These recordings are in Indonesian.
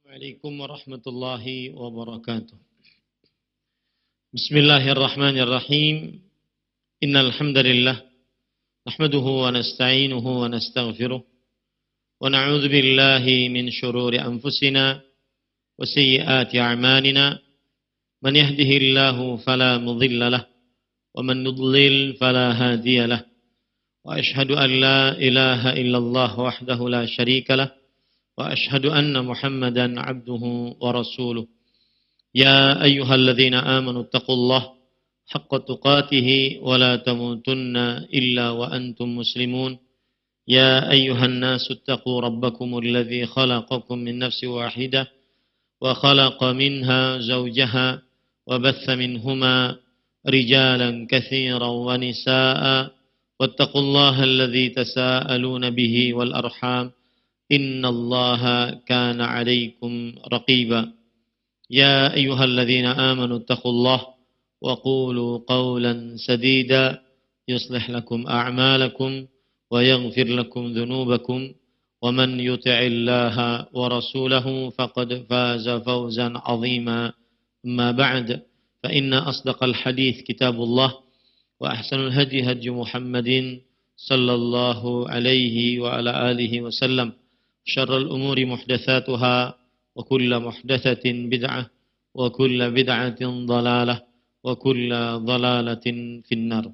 Assalamualaikum warahmatullahi wabarakatuh. Bismillahirrahmanirrahim. Innal hamdalillah nahmaduhu wa nasta'inuhu wa nastaghfiruh wa na'udzu billahi min shururi anfusina wa sayyiati a'malina. Man yahdihillahu fala mudilla lahu wa man yudlil fala hadiya lahu. Wa ashhadu an la ilaha illallah wahdahu la syarika lahu wa ashhadu anna Muhammadan abduhu wa rasuluh. Ya ayyuhalladzina amanu taqullaha haqqa tuqatih wa la tamutunna illa wa antum muslimun. Ya ayyuhan nasu taqu rabbakumul ladzi khalaqakum min nafsin wahidah wa khalaqa minha zawjaha wa batha minhuma rijalan katsiran wa nisaa'a wattaqullaha alladzi tasaaluna bihi wal arham innallaha kana 'alaikum raqiba. Ya ayyuhalladzina amanu taqullaha wa qulu qawlan sadida yuslih lakum a'malakum wa yaghfir lakum dhunubakum wa man yuti'illaha wa rasulahu faqad faza fawzan 'azima. Amma ba'd, fa inna asdaqal hadits kitabullah wa ahsanul hadi hadi Muhammadin sallallahu alaihi wa ala alihi wasallam. Syarrul umuri muhdatsatuha wa kullu muhdatsatin bid'ah wa kullu bid'atin dhalalah wa kullu dhalalatin finnar.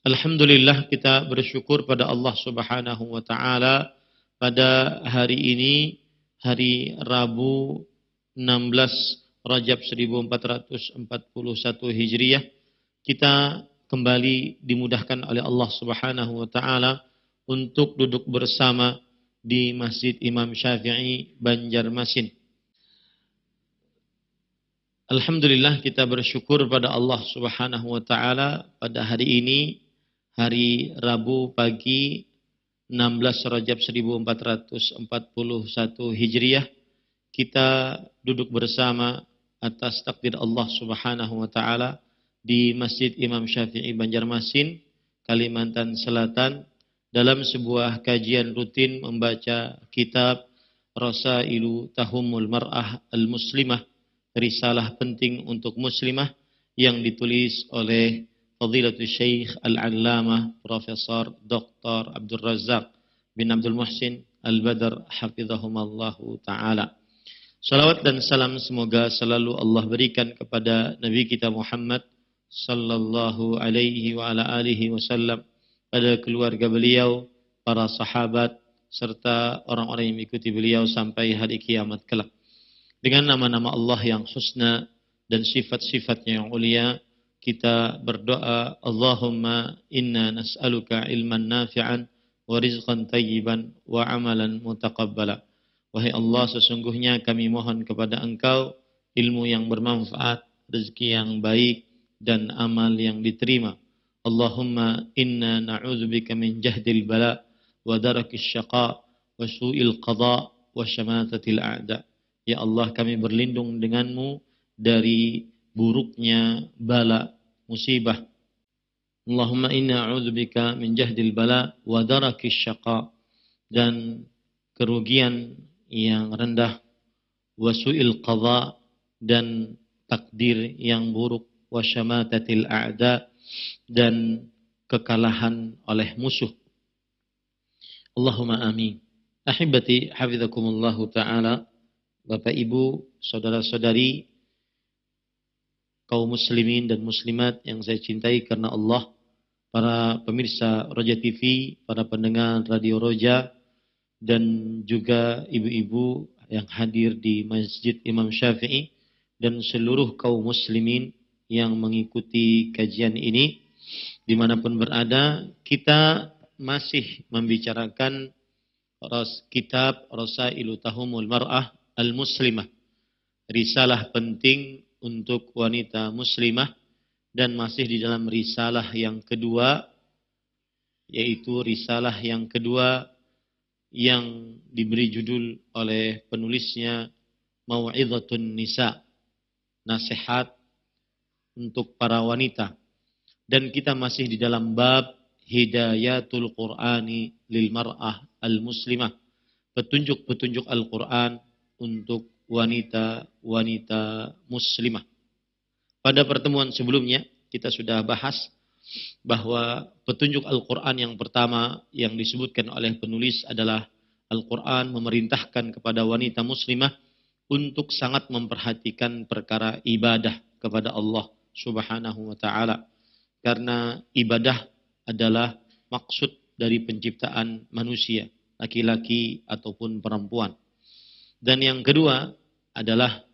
Alhamdulillah, kita bersyukur pada Allah Subhanahu wa taala pada hari ini, hari Rabu 16 Rajab 1441 Hijriah, kita kembali dimudahkan oleh Allah Subhanahu wa taala untuk duduk bersama di Masjid Imam Syafi'i Banjarmasin. Alhamdulillah, kita bersyukur pada Allah Subhanahu wa taala pada hari ini, hari Rabu pagi 16 Rajab 1441 Hijriah, kita duduk bersama atas takdir Allah Subhanahu wa taala di Masjid Imam Syafi'i Banjarmasin, Kalimantan Selatan, dalam sebuah kajian rutin membaca kitab Rasailu Tahumul Mar'ah Al-Muslimah, risalah penting untuk muslimah, yang ditulis oleh Fadilatul Syekh Al-Allamah Profesor Dr. Abdul Razak bin Abdul Muhsin Al-Badr hafizahumallahu ta'ala. Salawat dan salam semoga selalu Allah berikan kepada Nabi kita Muhammad sallallahu alaihi wa ala alihi wasallam, pada keluarga beliau, para sahabat, serta orang-orang yang mengikuti beliau sampai hari kiamat kelak. Dengan nama-nama Allah yang husna dan sifat-sifatnya yang ulia, kita berdoa, Allahumma inna nas'aluka ilman nafi'an wa rizqan tayyiban wa amalan mutaqabbala. Wahai Allah, sesungguhnya kami mohon kepada Engkau ilmu yang bermanfaat, rezeki yang baik, dan amal yang diterima. Allahumma inna na'udzubika min jahdil bala wa darakis syaqa wa su'il qada wa syamatatil a'da. Ya Allah, kami berlindung denganmu dari buruknya bala, musibah. Allahumma inna na'udzubika min jahdil bala wa darakis syaqa, dan kerugian yang rendah, wa su'il qada, dan takdir yang buruk, wa syamatatil a'da, dan kekalahan oleh musuh. Allahumma amin. Ahibati hafizakumullahu ta'ala, Bapak Ibu, saudara-saudari, kaum muslimin dan muslimat yang saya cintai karena Allah, para pemirsa Roja TV, para pendengar Radio Roja, dan juga ibu-ibu yang hadir di Masjid Imam Syafi'i, dan seluruh kaum muslimin yang mengikuti kajian ini dimanapun berada. Kita masih membicarakan kitab Rasailu Tahumul Mar'ah Al-Muslimah, risalah penting untuk wanita muslimah, dan masih di dalam risalah yang kedua, yaitu risalah yang kedua yang diberi judul oleh penulisnya Mau'izatun Nisa, nasihat untuk para wanita. Dan kita masih di dalam bab Hidayatul Qur'ani lil Mar'ah Al-Muslimah, petunjuk-petunjuk Al-Quran untuk wanita-wanita muslimah. Pada pertemuan sebelumnya kita sudah bahas bahwa petunjuk Al-Quran yang pertama yang disebutkan oleh penulis adalah Al-Quran memerintahkan kepada wanita muslimah untuk sangat memperhatikan perkara ibadah kepada Allah Subhanahu wa ta'ala. Karena ibadah adalah maksud dari penciptaan manusia, laki-laki ataupun perempuan. Dan yang kedua adalah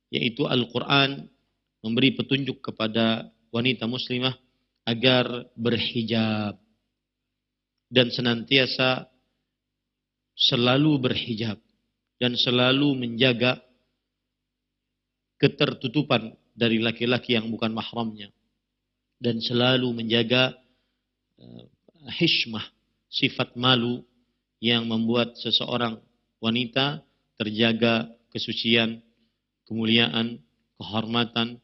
yaitu Al-Quran memberi petunjuk kepada wanita muslimah agar berhijab dan senantiasa selalu berhijab dan selalu menjaga ketertutupan dari laki-laki yang bukan mahramnya dan selalu menjaga hishmah, sifat malu yang membuat seseorang wanita terjaga kesucian, kemuliaan, kehormatan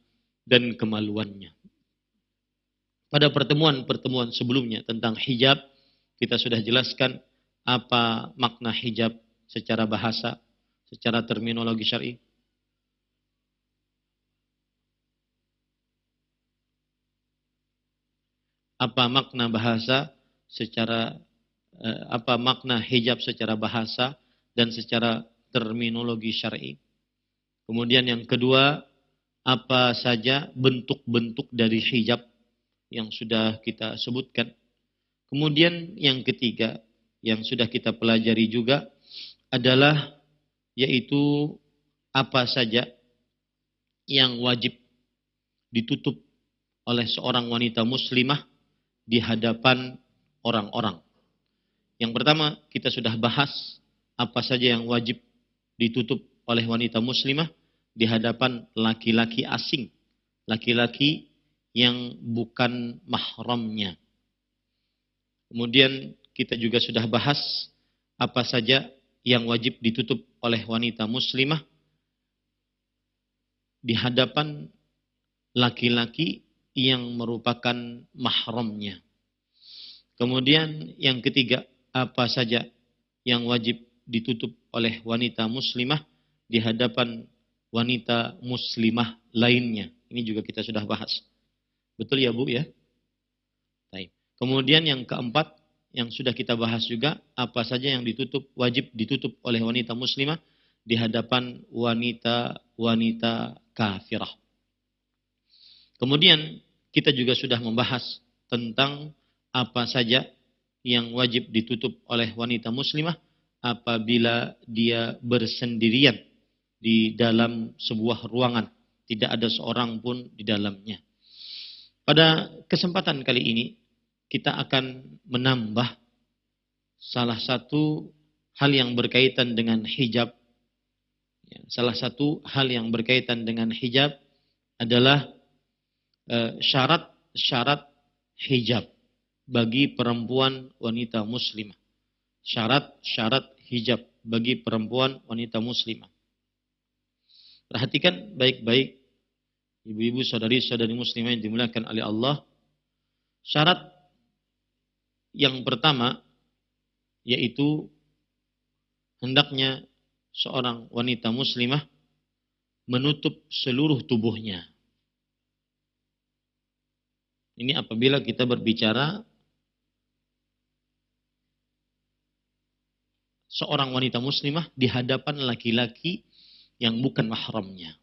dan kemaluannya. Pada pertemuan-pertemuan sebelumnya tentang hijab, kita sudah jelaskan apa makna hijab secara bahasa, secara terminologi syar'i. Apa makna bahasa secara apa makna hijab secara bahasa dan secara terminologi syar'i. Kemudian yang kedua, apa saja bentuk-bentuk dari hijab yang sudah kita sebutkan. Kemudian yang ketiga yang sudah kita pelajari juga adalah yaitu apa saja yang wajib ditutup oleh seorang wanita muslimah di hadapan orang-orang. Yang pertama kita sudah bahas apa saja yang wajib ditutup oleh wanita muslimah di hadapan laki-laki asing, laki-laki yang bukan mahramnya. Kemudian kita juga sudah bahas apa saja yang wajib ditutup oleh wanita muslimah di hadapan laki-laki yang merupakan mahramnya. Kemudian yang ketiga, apa saja yang wajib ditutup oleh wanita muslimah di hadapan wanita muslimah lainnya. Ini juga kita sudah bahas. Betul ya Bu ya? Baik. Kemudian yang keempat yang sudah kita bahas juga, apa saja yang wajib ditutup oleh wanita muslimah di hadapan wanita-wanita kafirah. Kemudian kita juga sudah membahas tentang apa saja yang wajib ditutup oleh wanita muslimah apabila dia bersendirian di dalam sebuah ruangan, tidak ada seorang pun di dalamnya. Pada kesempatan kali ini kita akan menambah salah satu hal yang berkaitan dengan hijab. Salah satu hal yang berkaitan dengan hijab adalah syarat-syarat hijab bagi perempuan wanita muslimah. Syarat-syarat hijab bagi perempuan wanita muslimah. Perhatikan baik-baik ibu-ibu saudari-saudari muslimah yang dimuliakan oleh Allah. Syarat yang pertama yaitu hendaknya seorang wanita muslimah menutup seluruh tubuhnya. Ini apabila kita berbicara seorang wanita muslimah di hadapan laki-laki yang bukan mahramnya.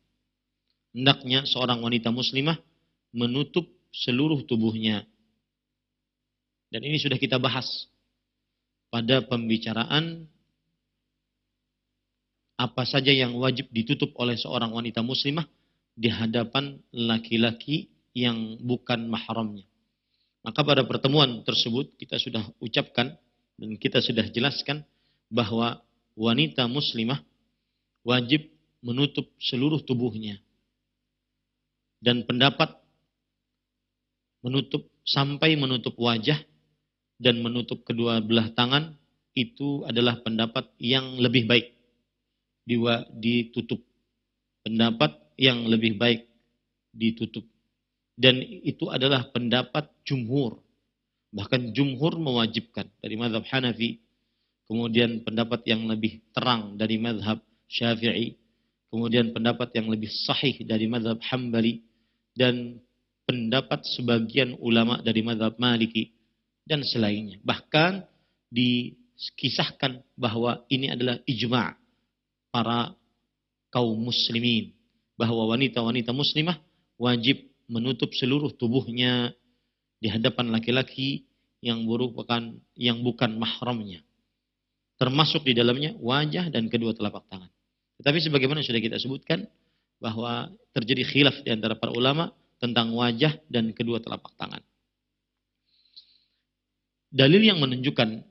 Hendaknya seorang wanita muslimah menutup seluruh tubuhnya. Dan ini sudah kita bahas pada pembicaraan apa saja yang wajib ditutup oleh seorang wanita muslimah di hadapan laki-laki yang bukan mahramnya. Maka pada pertemuan tersebut kita sudah ucapkan dan kita sudah jelaskan bahwa wanita muslimah wajib menutup seluruh tubuhnya. Dan pendapat sampai menutup wajah dan menutup kedua belah tangan itu adalah pendapat yang lebih baik ditutup. Pendapat yang lebih baik ditutup. Dan itu adalah pendapat jumhur. Bahkan jumhur mewajibkan dari mazhab Hanafi. Kemudian pendapat yang lebih terang dari mazhab Syafi'i. kemudian pendapat yang lebih sahih dari mazhab Hambali, dan pendapat sebagian ulama dari mazhab Maliki, dan selainnya. Bahkan dikisahkan bahwa ini adalah ijma' para kaum muslimin, bahwa wanita-wanita muslimah wajib menutup seluruh tubuhnya di hadapan laki-laki yang bukan mahramnya. Termasuk di dalamnya wajah dan kedua telapak tangan. Tetapi sebagaimana sudah kita sebutkan, bahwa terjadi khilaf di antara para ulama tentang wajah dan kedua telapak tangan. Dalil yang menunjukkan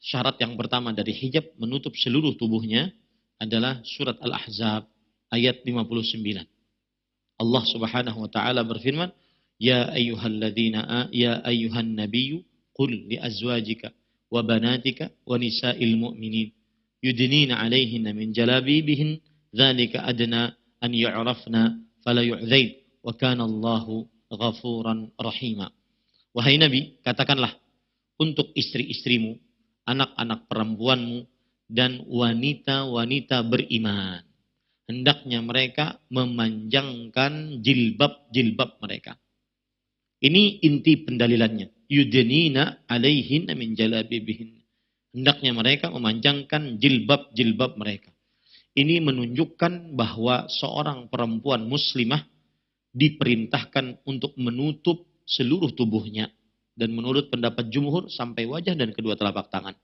syarat yang pertama dari hijab menutup seluruh tubuhnya adalah surat Al-Ahzab ayat 59. Allah Subhanahu wa taala berfirman, "Ya ayyuhan nabiyyu qul li azwajika wa banatika wa nisa'il mu'minin yudnina 'alaihinna min jalabibihin dzalika adna an yu'rafna fala yu'dzain wa kana Allahu ghafuran rahima." Wahai Nabi, katakanlah untuk istri-istrimu, anak-anak perempuanmu, dan wanita-wanita beriman, hendaknya mereka memanjangkan jilbab-jilbab mereka. Ini inti pendalilannya. Yudnina alaihinna min jalabibihin. Hendaknya mereka memanjangkan jilbab-jilbab mereka. Ini menunjukkan bahwa seorang perempuan muslimah diperintahkan untuk menutup seluruh tubuhnya. Dan menurut pendapat jumhur sampai wajah dan kedua telapak tangan.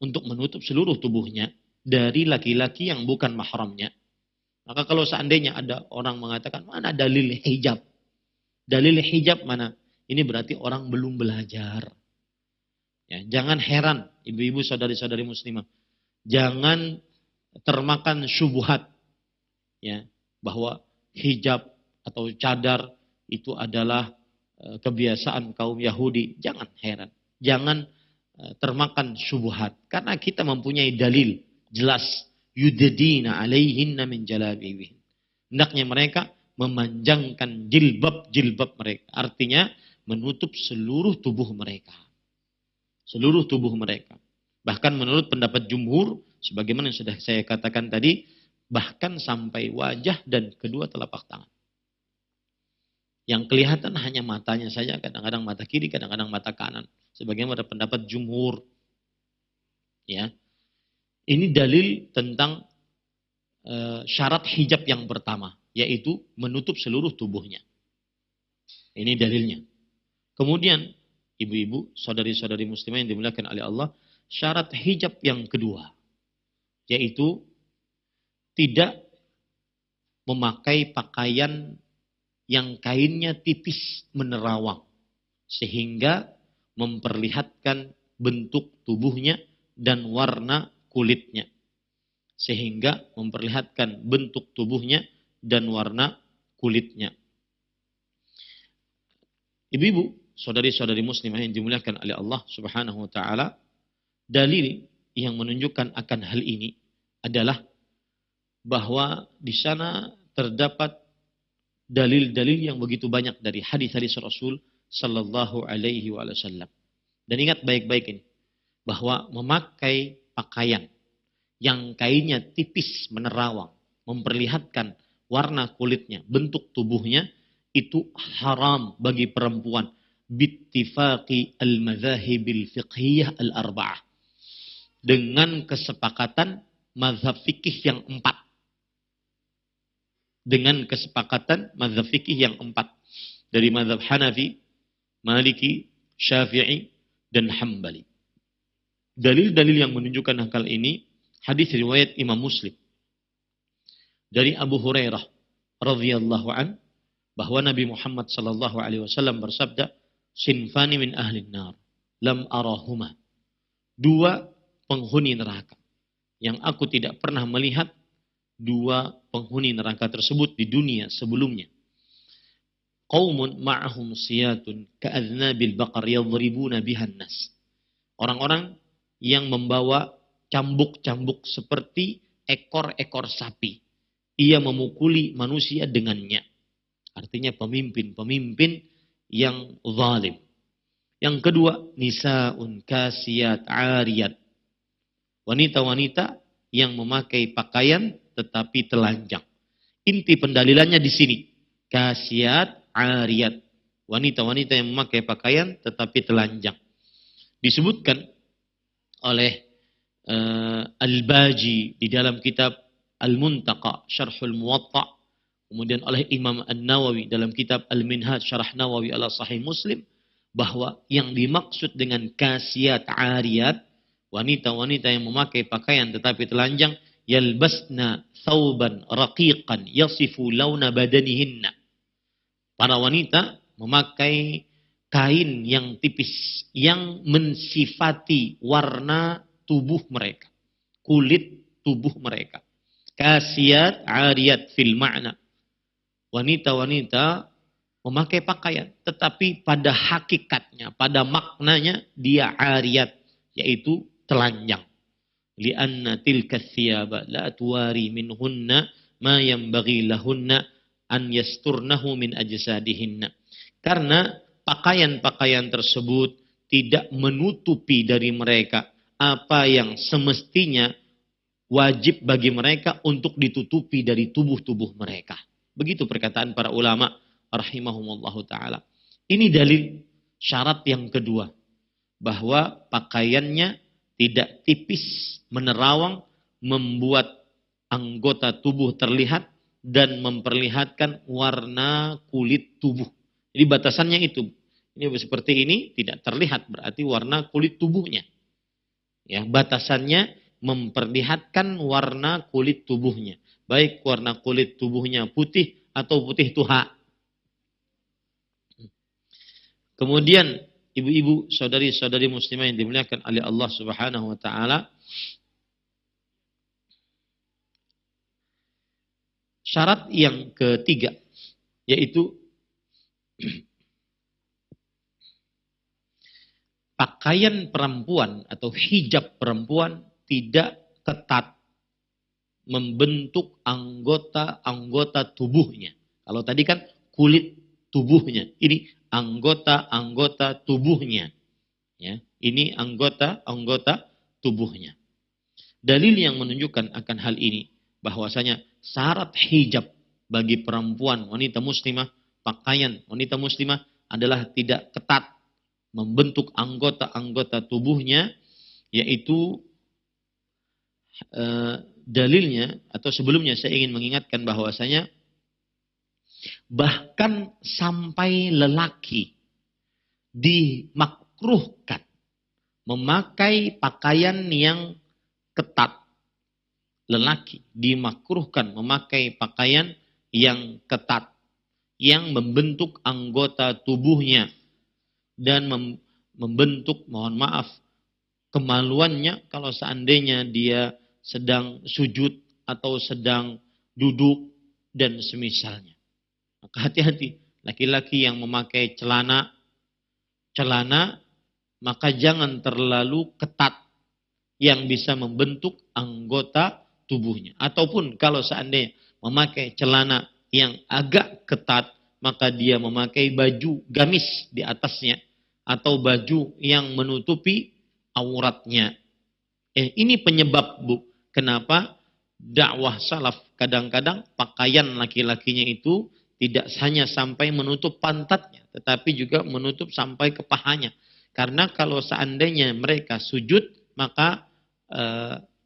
Untuk menutup seluruh tubuhnya dari laki-laki yang bukan mahramnya. Maka kalau seandainya ada orang mengatakan, mana dalil hijab? Dalil hijab mana? Ini berarti orang belum belajar. Ya, jangan heran, ibu-ibu, saudari-saudari muslimah. Jangan termakan syubhat, ya, bahwa hijab atau cadar itu adalah kebiasaan kaum Yahudi. Jangan heran. Jangan termakan syubhat. Karena kita mempunyai dalil jelas. Yudadina alaihinna min jalabibihin. Hendaknya mereka memanjangkan jilbab-jilbab mereka. Artinya menutup seluruh tubuh mereka. Seluruh tubuh mereka. Bahkan menurut pendapat jumhur, sebagaimana yang sudah saya katakan tadi, bahkan sampai wajah dan kedua telapak tangan. Yang kelihatan hanya matanya saja, kadang-kadang mata kiri, kadang-kadang mata kanan. Sebagaimana pendapat jumhur. Ya. Ini dalil tentang syarat hijab yang pertama, yaitu menutup seluruh tubuhnya. Ini dalilnya. Kemudian, ibu-ibu, saudari-saudari muslimah yang dimuliakan oleh Allah, syarat hijab yang kedua, yaitu tidak memakai pakaian yang kainnya tipis menerawang, sehingga memperlihatkan bentuk tubuhnya dan warna kulitnya. Sehingga memperlihatkan bentuk tubuhnya dan warna kulitnya. Ibu-ibu, saudari-saudari muslimah yang dimuliakan oleh Allah Subhanahu wa taala, dalil yang menunjukkan akan hal ini adalah bahwa di sana terdapat dalil-dalil yang begitu banyak dari hadis-hadis Rasul sallallahu alaihi wasallam. Dan ingat baik-baik ini, bahwa memakai pakaian yang kainnya tipis menerawang, memperlihatkan warna kulitnya, bentuk tubuhnya, itu haram bagi perempuan. Bittifaqi al-madhahibil fiqhiyah al-arba'ah. Dengan kesepakatan mazhab fikih yang 4. Dengan kesepakatan mazhab fikih yang 4. Dari mazhab Hanafi, Maliki, Syafi'i, dan Hambali. Dalil-dalil yang menunjukkan hal ini, hadis riwayat Imam Muslim dari Abu Hurairah radhiyallahu an, bahwa Nabi Muhammad sallallahu alaihi wasallam bersabda, "Sinfani min ahli nar, lam arahuma." 2 penghuni neraka yang aku tidak pernah melihat 2 penghuni neraka tersebut di dunia sebelumnya. Qaumun ma'ahum siyatun ka'adznabil baqar yadhribuna bihan nas. Orang-orang yang membawa cambuk-cambuk seperti ekor-ekor sapi. Ia memukuli manusia dengannya. Artinya pemimpin-pemimpin yang zalim. Yang kedua, nisaun kasiyat ariyat. Wanita-wanita yang memakai pakaian tetapi telanjang. Inti pendalilannya di sini. Kasiyat, ariyat. Wanita-wanita yang memakai pakaian tetapi telanjang. Disebutkan oleh Al-Baji di dalam kitab Al-Muntaqa, Syarhul Muwatta'. Kemudian oleh Imam An-Nawawi dalam kitab Al-Minhaj, Syarah Nawawi ala Sahih Muslim. Bahwa yang dimaksud dengan kasiyat, ariyat, wanita-wanita yang memakai pakaian tetapi telanjang, yalbasna thawban raqiqan yasifu launa badanihinna. Para wanita memakai kain yang tipis yang mensifati warna tubuh mereka, kulit tubuh mereka. Kasiyat, ariyat fil ma'na. Wanita-wanita memakai pakaian, tetapi pada hakikatnya, pada maknanya dia ariyat, yaitu telanjang. Lianna tilka thiyaba la tuwari minhunna ma yanbaghi lahunna an yasturnahu min ajsadihinna. Karena pakaian-pakaian tersebut tidak menutupi dari mereka apa yang semestinya wajib bagi mereka untuk ditutupi dari tubuh-tubuh mereka. Begitu perkataan para ulama rahimahumullahu ta'ala. Ini dalil syarat yang kedua. Bahwa pakaiannya tidak tipis, menerawang, membuat anggota tubuh terlihat, dan memperlihatkan warna kulit tubuh. Jadi batasannya itu. Ini seperti ini, tidak terlihat, berarti warna kulit tubuhnya. Ya, batasannya memperlihatkan warna kulit tubuhnya. Baik warna kulit tubuhnya putih atau putih tuha. Kemudian ibu-ibu, saudari-saudari muslimah yang dimuliakan oleh Allah Subhanahu wa taala, syarat yang ketiga yaitu pakaian perempuan atau hijab perempuan tidak ketat membentuk anggota-anggota tubuhnya. Kalau tadi kan kulit tubuhnya, ini anggota-anggota tubuhnya. Ya, ini anggota-anggota tubuhnya. Dalil yang menunjukkan akan hal ini bahwasanya syarat hijab bagi perempuan wanita muslimah, pakaian wanita muslimah adalah tidak ketat membentuk anggota-anggota tubuhnya, yaitu dalilnya atau sebelumnya saya ingin mengingatkan bahwasanya bahkan sampai lelaki dimakruhkan memakai pakaian yang ketat. Lelaki dimakruhkan memakai pakaian yang ketat, yang membentuk anggota tubuhnya dan membentuk, mohon maaf, kemaluannya kalau seandainya dia sedang sujud atau sedang duduk dan semisalnya. Maka hati-hati, laki-laki yang memakai celana maka jangan terlalu ketat yang bisa membentuk anggota tubuhnya. Ataupun kalau seandainya memakai celana yang agak ketat, maka dia memakai baju gamis di atasnya atau baju yang menutupi auratnya. Ini penyebab, Bu, kenapa dakwah salaf kadang-kadang pakaian laki-lakinya itu tidak hanya sampai menutup pantatnya, tetapi juga menutup sampai ke pahanya. Karena kalau seandainya mereka sujud, maka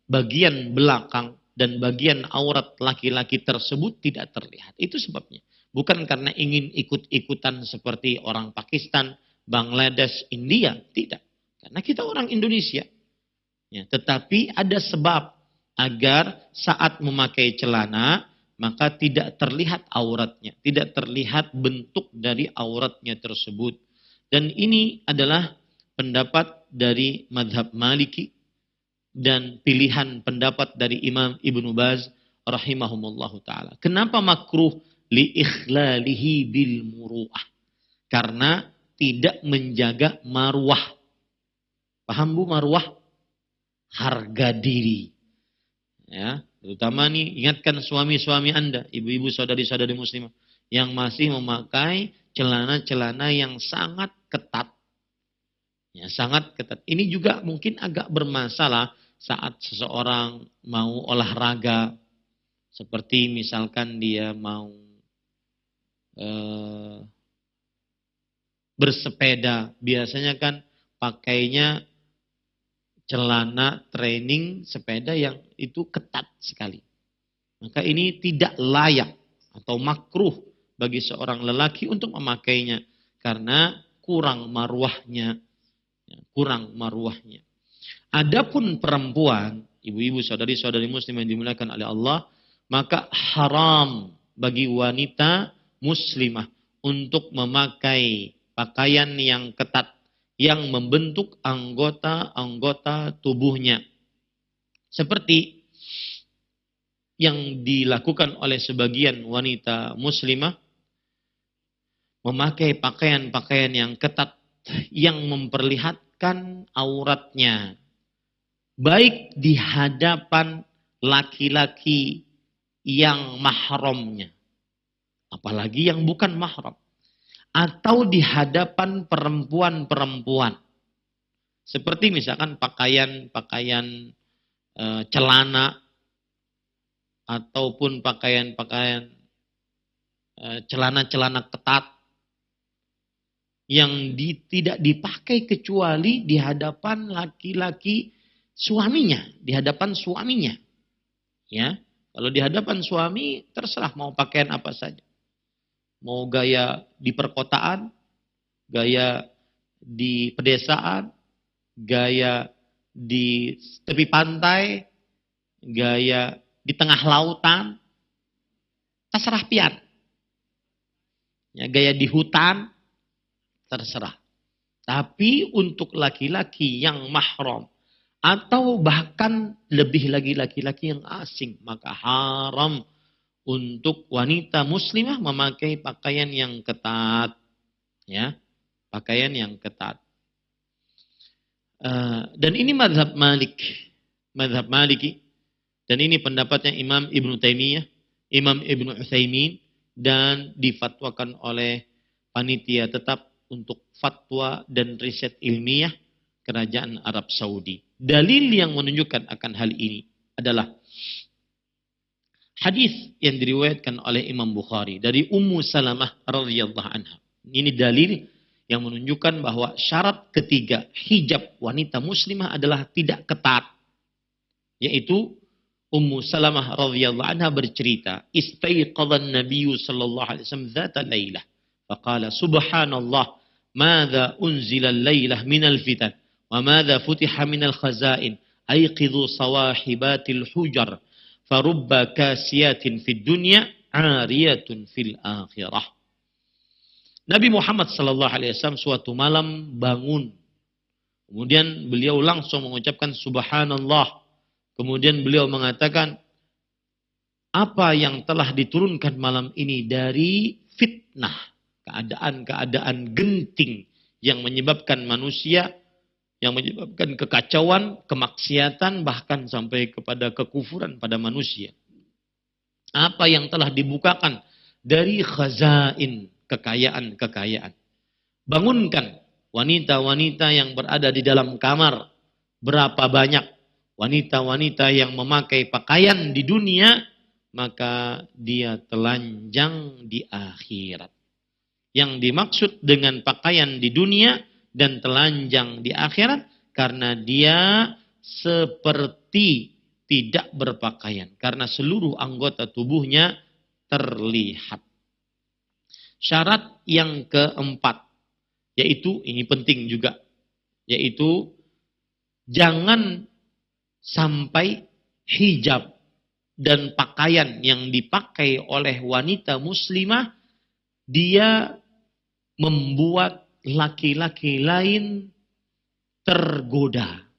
bagian belakang dan bagian aurat laki-laki tersebut tidak terlihat. Itu sebabnya. Bukan karena ingin ikut-ikutan seperti orang Pakistan, Bangladesh, India. Tidak. Karena kita orang Indonesia. Ya, tetapi ada sebab agar saat memakai celana, maka tidak terlihat auratnya. Tidak terlihat bentuk dari auratnya tersebut. Dan ini adalah pendapat dari madhab Maliki dan pilihan pendapat dari Imam Ibnu Baz rahimahumullahu ta'ala. Kenapa makruh? Li ikhlalihi bil muru'ah. Karena tidak menjaga marwah. Paham, Bu, marwah? Harga diri. Ya, terutama nih, ingatkan suami-suami Anda, ibu-ibu, saudari-saudari muslimah, yang masih memakai celana-celana yang sangat ketat. Ya, sangat ketat. Ini juga mungkin agak bermasalah saat seseorang mau olahraga. Seperti misalkan dia mau bersepeda, biasanya kan pakainya celana training sepeda yang itu ketat sekali. Maka ini tidak layak atau makruh bagi seorang lelaki untuk memakainya karena kurang marwahnya. Kurang marwahnya. Adapun perempuan, ibu-ibu, saudari-saudari muslim yang dimuliakan oleh Allah, maka haram bagi wanita muslimah untuk memakai pakaian yang ketat yang membentuk anggota-anggota tubuhnya. Seperti yang dilakukan oleh sebagian wanita muslimah, memakai pakaian-pakaian yang ketat yang memperlihatkan auratnya. Baik di hadapan laki-laki yang mahramnya. Apalagi yang bukan mahram. Atau di hadapan perempuan-perempuan. Seperti misalkan pakaian-pakaian celana ataupun pakaian-pakaian celana-celana ketat yang tidak dipakai kecuali di hadapan laki-laki suaminya, di hadapan suaminya. Ya, kalau di hadapan suami terserah mau pakaian apa saja. Mau gaya di perkotaan, gaya di pedesaan, gaya di tepi pantai, gaya di tengah lautan, terserah pian. Ya, gaya di hutan, terserah. Tapi untuk laki-laki yang mahram, atau bahkan lebih lagi laki-laki yang asing, maka haram untuk wanita muslimah memakai pakaian yang ketat. Ya, pakaian yang ketat. Dan ini mazhab Malik. Mazhab Maliki. Dan ini pendapatnya Imam Ibnu Taimiyah, Imam Ibnu Utsaimin, dan difatwakan oleh panitia tetap untuk fatwa dan riset ilmiah Kerajaan Arab Saudi. Dalil yang menunjukkan akan hal ini adalah hadis yang diriwayatkan oleh Imam Bukhari dari Ummu Salamah radhiyallahu anha. Ini dalil yang menunjukkan bahwa syarat ketiga hijab wanita muslimah adalah tidak ketat. Yaitu Ummu Salamah radhiyallahu anha bercerita, "Istaiqadha an-nabiy sallallahu alaihi wasallam dzata lailah, faqala subhanallah, madza unzila al-lailah min al-fitan, wa madza futiha min al-khazain, ayqidhu sawahibatil hujar." Farubba kasiyatin fid dunya ariyatun fil akhirah. Nabi Muhammad sallallahu alaihi wasallam suatu malam bangun. Kemudian beliau langsung mengucapkan subhanallah. Kemudian beliau mengatakan, apa yang telah diturunkan malam ini dari fitnah, keadaan-keadaan genting yang menyebabkan manusia, yang menyebabkan kekacauan, kemaksiatan, bahkan sampai kepada kekufuran pada manusia. Apa yang telah dibukakan dari khazain, kekayaan-kekayaan. Bangunkan wanita-wanita yang berada di dalam kamar. Berapa banyak wanita-wanita yang memakai pakaian di dunia, maka dia telanjang di akhirat. Yang dimaksud dengan pakaian di dunia dan telanjang di akhirat karena dia seperti tidak berpakaian karena seluruh anggota tubuhnya terlihat. Syarat yang keempat, yaitu ini penting juga, yaitu jangan sampai hijab dan pakaian yang dipakai oleh wanita muslimah dia membuat laki-laki lain tergoda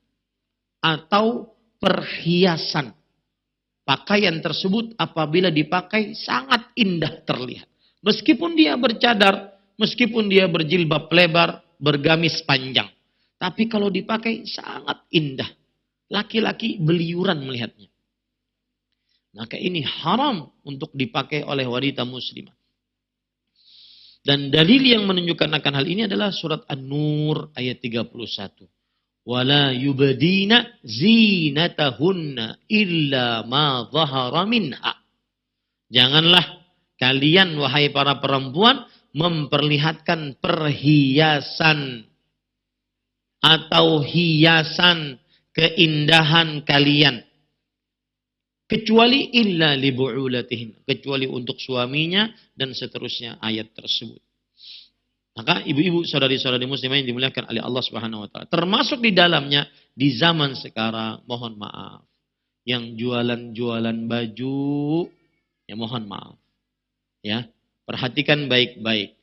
atau perhiasan. Pakaian tersebut apabila dipakai sangat indah terlihat. Meskipun dia bercadar, meskipun dia berjilbab lebar, bergamis panjang. Tapi kalau dipakai sangat indah. Laki-laki beliuran melihatnya. Maka ini haram untuk dipakai oleh wanita muslimah. Dan dalil yang menunjukkan akan hal ini adalah surat An-Nur ayat 31. Wala yubdina zinatahunna illa ma zahara minha. Janganlah kalian wahai para perempuan memperlihatkan perhiasan atau hiasan keindahan kalian kecuali illa li bu'ulatihin, kecuali untuk suaminya dan seterusnya ayat tersebut. Maka ibu-ibu, saudari-saudari muslimah yang dimuliakan oleh Allah Subhanahu wa taala, termasuk di dalamnya di zaman sekarang, mohon maaf, yang jualan-jualan baju, ya mohon maaf. Ya, perhatikan baik-baik.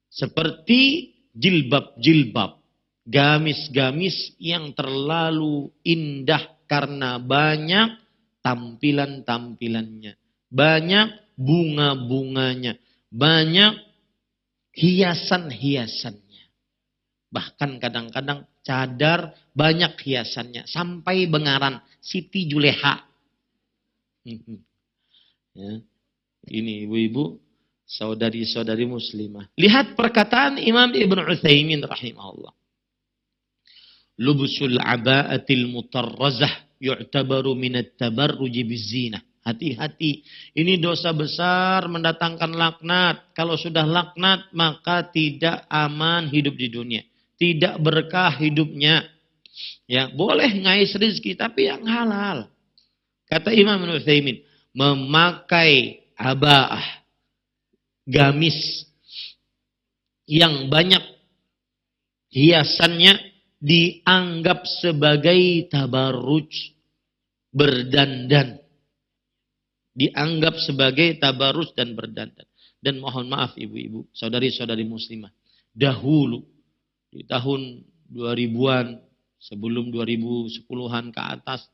Seperti jilbab-jilbab, gamis-gamis yang terlalu indah karena banyak tampilan-tampilannya, banyak bunga-bunganya, banyak hiasan-hiasannya. Bahkan kadang-kadang cadar banyak hiasannya, sampai bengaran Siti Juleha. Ya. Ini ibu-ibu, saudari-saudari muslimah. Lihat perkataan Imam Ibn Utsaimin rahimahullah. Lubsul aba'atil mutarrazah yu'tabaru minat tabarruji bizzinah. Hati-hati, ini dosa besar mendatangkan laknat. Kalau sudah laknat, maka tidak aman hidup di dunia. Tidak berkah hidupnya. Ya, boleh ngais rezeki, tapi yang halal. Kata Imam Ibn Utsaimin, memakai aba'ah, gamis yang banyak hiasannya dianggap sebagai tabarruj, berdandan. Dianggap sebagai tabarruj dan berdandan. Dan mohon maaf ibu-ibu, saudari-saudari muslimah, dahulu di tahun 2000-an, sebelum 2010-an ke atas,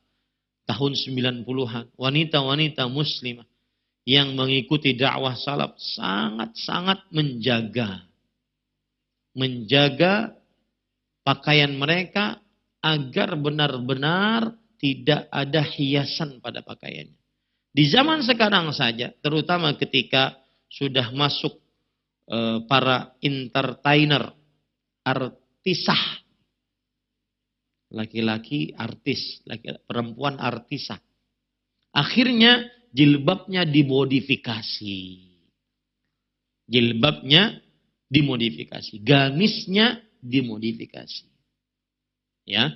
tahun 90-an, wanita-wanita muslimah yang mengikuti dakwah salaf sangat-sangat menjaga pakaian mereka agar benar-benar tidak ada hiasan pada pakaiannya. Di zaman sekarang saja, terutama ketika sudah masuk para entertainer, artisah, laki-laki artis, perempuan artisah, akhirnya jilbabnya dimodifikasi. Jilbabnya dimodifikasi. Gamisnya dimodifikasi. Ya.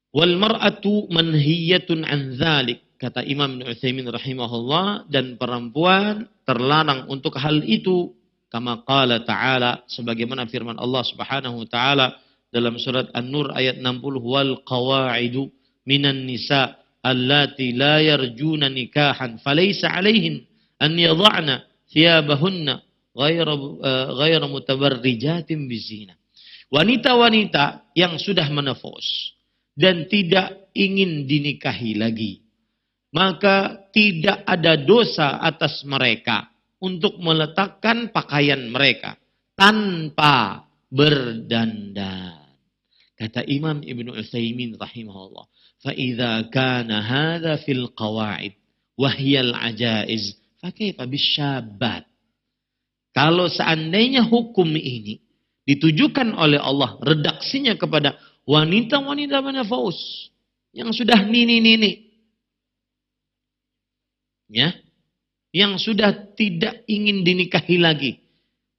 Wal mar'atu manhiyatun an dzalik. Kata Imam Ibnu Utsaimin rahimahullah, dan perempuan terlarang untuk hal itu. Kama qala ta'ala, sebagaimana firman Allah Subhanahu wa taala dalam surat An-Nur ayat 60, wal qawa'idu minan nisa allati la yarjuna nikahan falaysa 'alaihin an yadh'na thiyabahunna ghayra mutabarrijatin bizina. Wanita-wanita yang sudah menafus dan tidak ingin dinikahi lagi, maka tidak ada dosa atas mereka untuk meletakkan pakaian mereka tanpa berdandan. Kata Imam Ibn Utsaimin rahimahullah, فَإِذَا كَانَ هَذَا فِي الْقَوَاعِدِ وَهِيَ الْعَجَائِزِ فَكَيْفَ بِالشَّابَّاتِ. Kalau seandainya hukum ini ditujukan oleh Allah, redaksinya kepada wanita-wanita menafus yang sudah nini-nini, ya, yang sudah tidak ingin dinikahi lagi,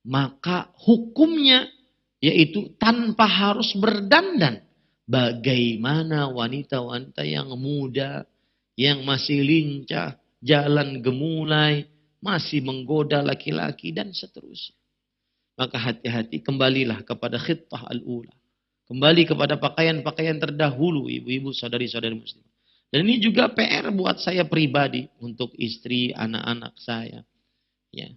maka hukumnya yaitu tanpa harus berdandan. Bagaimana wanita-wanita yang muda, yang masih lincah, jalan gemulai, masih menggoda laki-laki dan seterusnya. Maka hati-hati, kembalilah kepada khitah al-ula. Kembali kepada pakaian-pakaian terdahulu, ibu-ibu, saudari-saudari muslim. Dan ini juga PR buat saya pribadi, untuk istri, anak-anak saya. Ya.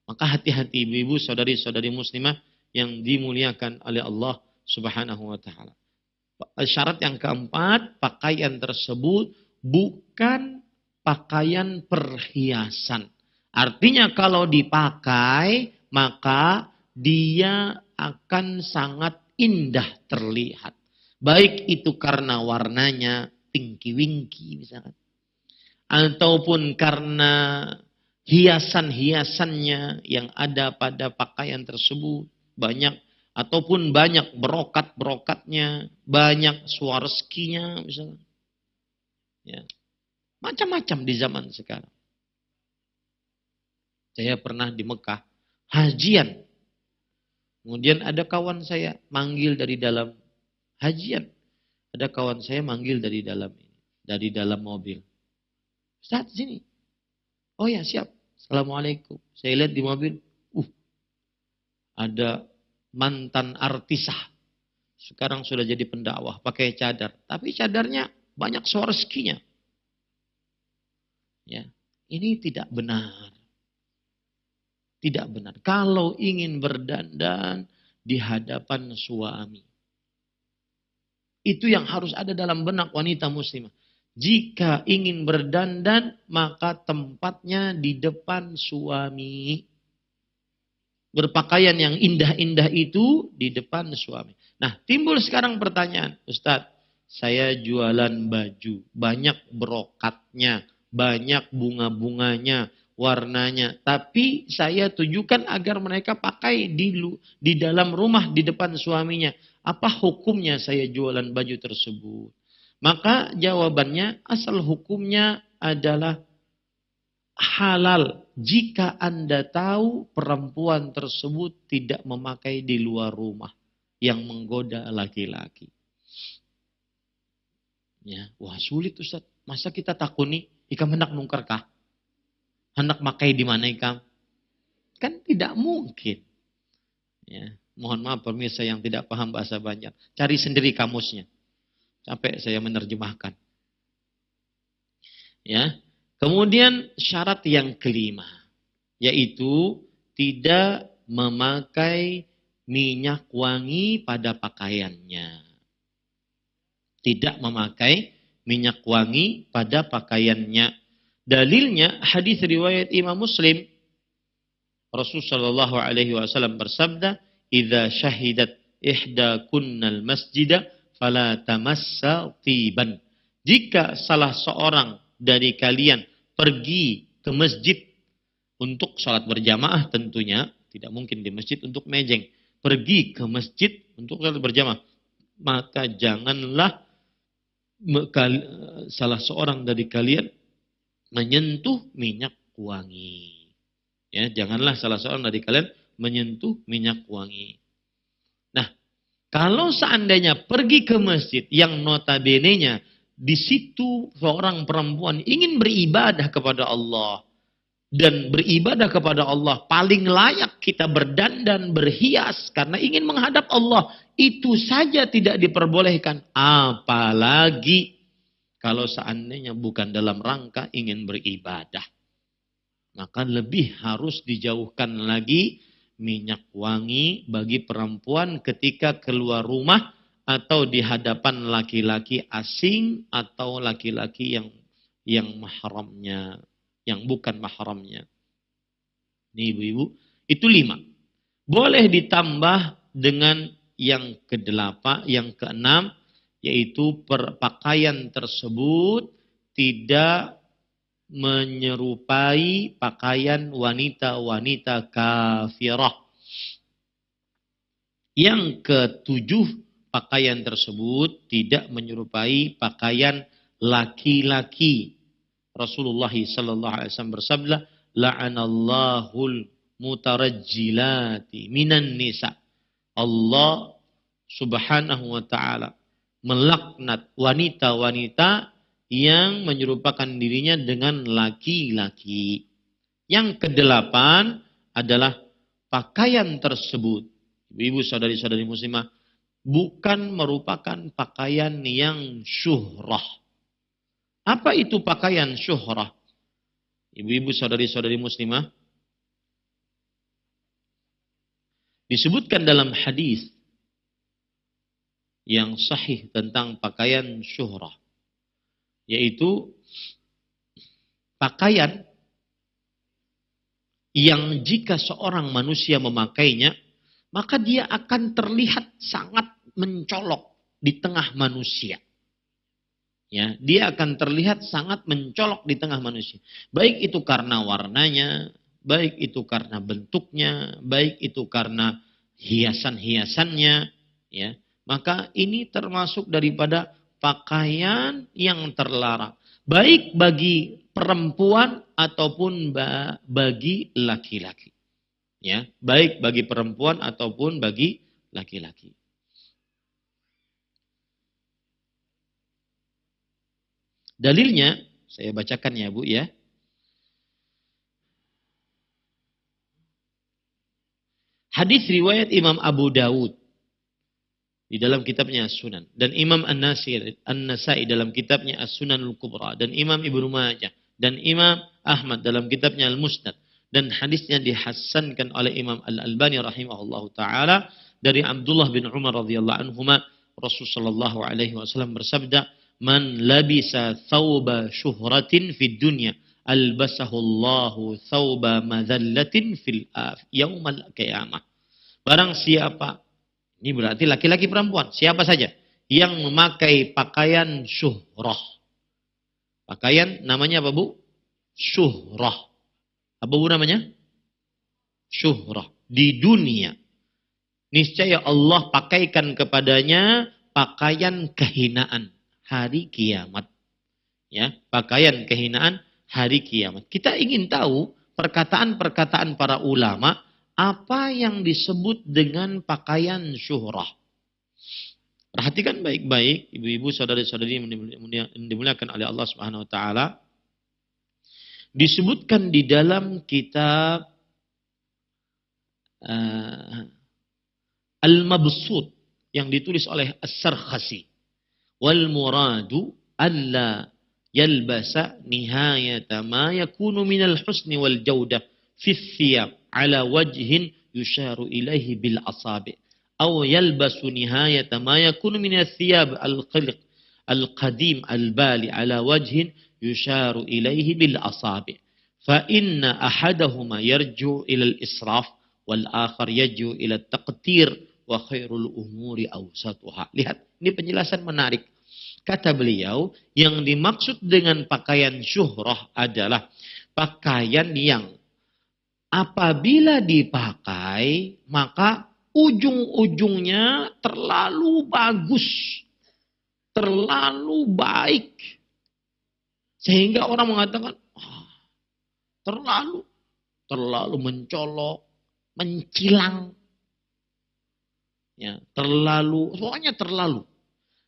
Maka hati-hati ibu-ibu, saudari-saudari muslimah yang dimuliakan oleh Allah Subhanahu wa ta'ala. Syarat yang keempat, pakaian tersebut bukan pakaian perhiasan. Artinya kalau dipakai, maka dia akan sangat indah terlihat. Baik itu karena warnanya pinky-winky misalkan, ataupun karena hiasan-hiasannya yang ada pada pakaian tersebut banyak, ataupun banyak brokat-brokatnya, banyak swarovskinya misalnya. Ya. Macam-macam di zaman sekarang. Saya pernah di Mekah, hajian. Kemudian ada kawan saya manggil dari dalam hajian. Ada kawan saya manggil dari dalam mobil. Ustaz, sini. Oh ya, siap. Assalamualaikum. Saya lihat di mobil, ada mantan artisah. Sekarang sudah jadi pendakwah, pakai cadar. Tapi cadarnya banyak Swarovskinya. Ya, ini tidak benar. Tidak benar. Kalau ingin berdandan di hadapan suami. Itu yang harus ada dalam benak wanita muslimah. Jika ingin berdandan, maka tempatnya di depan suami. Berpakaian yang indah-indah itu di depan suami. Nah, timbul sekarang pertanyaan. Ustadz, saya jualan baju. Banyak brokatnya. Banyak bunga-bunganya. Warnanya. Tapi saya tujukan agar mereka pakai di dalam rumah di depan suaminya. Apa hukumnya saya jualan baju tersebut? Maka jawabannya asal hukumnya adalah halal jika Anda tahu perempuan tersebut tidak memakai di luar rumah yang menggoda laki-laki. Ya, wah sulit Ustaz. Masa kita takuni ikam hendak nungkarkah? Hendak makai di mana ikam? Kan tidak mungkin. Ya, mohon maaf pemirsa yang tidak paham bahasa Banjar. Cari sendiri kamusnya. Capek saya menerjemahkan. Ya. Kemudian syarat yang kelima, yaitu tidak memakai minyak wangi pada pakaiannya. Tidak memakai minyak wangi pada pakaiannya. Dalilnya hadis riwayat Imam Muslim. Rasulullah Shallallahu Alaihi Wasallam bersabda, "Idza syahidat ihda kunnal masjidah, fala tamassa tiban." Jika salah seorang dari kalian pergi ke masjid untuk sholat berjamaah, tentunya tidak mungkin di masjid untuk mejeng. Pergi ke masjid untuk sholat berjamaah, maka janganlah salah seorang dari kalian menyentuh minyak wangi. Ya, janganlah salah seorang dari kalian menyentuh minyak wangi. Nah, kalau seandainya pergi ke masjid yang notabene-nya di situ seorang perempuan ingin beribadah kepada Allah, dan beribadah kepada Allah paling layak kita berdandan berhias karena ingin menghadap Allah, itu saja tidak diperbolehkan, apalagi kalau seandainya bukan dalam rangka ingin beribadah. Maka lebih harus dijauhkan lagi minyak wangi bagi perempuan ketika keluar rumah atau di hadapan laki-laki asing atau laki-laki yang mahramnya, yang bukan mahramnya. Ini ibu-ibu, itu 5. Boleh ditambah dengan yang ke-8, yang ke-6, yaitu pakaian tersebut tidak menyerupai pakaian wanita-wanita kafirah. Yang ke-7, pakaian tersebut tidak menyerupai pakaian laki-laki. Rasulullah sallallahu alaihi wasallam bersabda, "La'anallahul mutarajjilati minan nisa." Allah Subhanahu wa taala melaknat wanita-wanita yang menyerupakan dirinya dengan laki-laki. Yang ke-8 adalah pakaian tersebut, ibu saudari-saudari muslimah, bukan merupakan pakaian yang syuhrah. Apa itu pakaian syuhrah? Ibu-ibu saudari-saudari muslimah, disebutkan dalam hadis yang sahih tentang pakaian syuhrah, yaitu pakaian yang jika seorang manusia memakainya, maka dia akan terlihat sangat mencolok di tengah manusia. Ya, dia akan terlihat sangat mencolok di tengah manusia. Baik itu karena warnanya, baik itu karena bentuknya, baik itu karena hiasan-hiasannya, ya. Maka ini termasuk daripada pakaian yang terlarang. Baik bagi perempuan ataupun bagi laki-laki. Ya, baik bagi perempuan ataupun bagi laki-laki. Dalilnya, saya bacakan ya Bu ya. Hadis riwayat Imam Abu Dawud di dalam kitabnya As-Sunan, dan Imam An-Nasai dalam kitabnya As-Sunanul Kubra, dan Imam Ibnu Majah dan Imam Ahmad dalam kitabnya Al-Musnad, dan hadisnya dihasankan oleh Imam Al-Albani rahimahullahu taala dari Abdullah bin Umar radhiyallahu anhuma, Rasulullah sallallahu alaihi wasallam bersabda, "Man labisa thawba syuhratin fid dunya albasahu Allahu thawba madhallatin fil yaumal qiyamah." Barang siapa, ini berarti laki-laki perempuan, siapa saja yang memakai pakaian syuhrah. Pakaian namanya apa Bu? Syuhrah. Apa Bu namanya? Syuhrah. Di dunia. Niscaya Allah pakaikan kepadanya pakaian kehinaan hari kiamat. Ya, pakaian kehinaan hari kiamat. Kita ingin tahu perkataan-perkataan para ulama, apa yang disebut dengan pakaian syuhrah. Perhatikan baik-baik, ibu-ibu, saudari-saudari yang dimuliakan oleh Allah Subhanahu wa taala. Disebutkan di dalam kitab Al-Mabsut yang ditulis oleh As-Sarkhasi. Wal muradu alla yalbasa nihayata ma yakunu minal husni wal jawdah fi thiyab ala wajhin yusharu ilaihi bil asabi aw yalbasu nihayata ma yakunu min athiyab al-khilq al-qadim al-bali ala wajhin yusharu ilaihi bil asabi fa inna ahadahuma yarju ila al-israf wal akhar yarju ila at-taqtir wa khairul umuri awsatuha. Lihat, ini penjelasan menarik. Kata beliau, yang dimaksud dengan pakaian syuhrah adalah pakaian yang apabila dipakai, maka ujung-ujungnya terlalu bagus, terlalu baik. Sehingga orang mengatakan, terlalu mencolok, mencilang. Ya, pokoknya terlalu.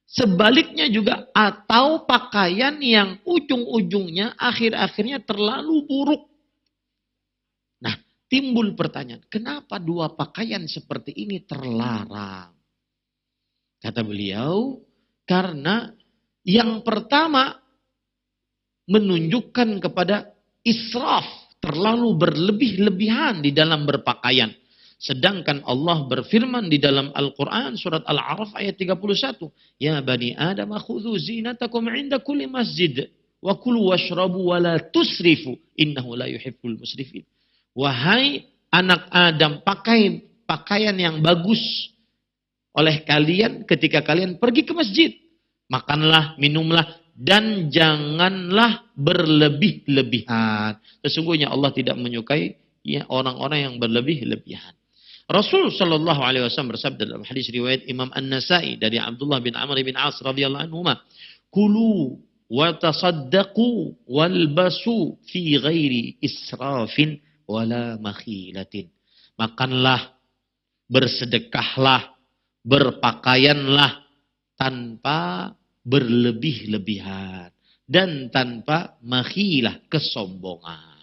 Sebaliknya juga, atau pakaian yang ujung-ujungnya, akhir-akhirnya terlalu buruk. Nah, timbul pertanyaan, kenapa dua pakaian seperti ini terlarang? Kata beliau, karena yang pertama menunjukkan kepada israf, terlalu berlebih-lebihan di dalam berpakaian. Sedangkan Allah berfirman di dalam Al-Quran surat Al-A'raf ayat 31. Ya bani Adam khudhu zinatakum inda kulli masjid. Wa kulu washrabu wa la tusrifu. Innahu la yuhibbul musrifin. Wahai anak Adam, pakai pakaian yang bagus oleh kalian ketika kalian pergi ke masjid. Makanlah, minumlah, dan janganlah berlebih-lebihan. Sesungguhnya Allah tidak menyukai ya orang-orang yang berlebih-lebihan. Rasul sallallahu alaihi wasallam bersabda dalam hadis riwayat Imam An-Nasai dari Abdullah bin Amr bin As radhiyallahu anhuma, "Kulu wa tasaddaqu walbasu fi ghairi israfin wala makhilatin." Makanlah, bersedekahlah, berpakaianlah tanpa berlebih-lebihan dan tanpa makhilah, kesombongan.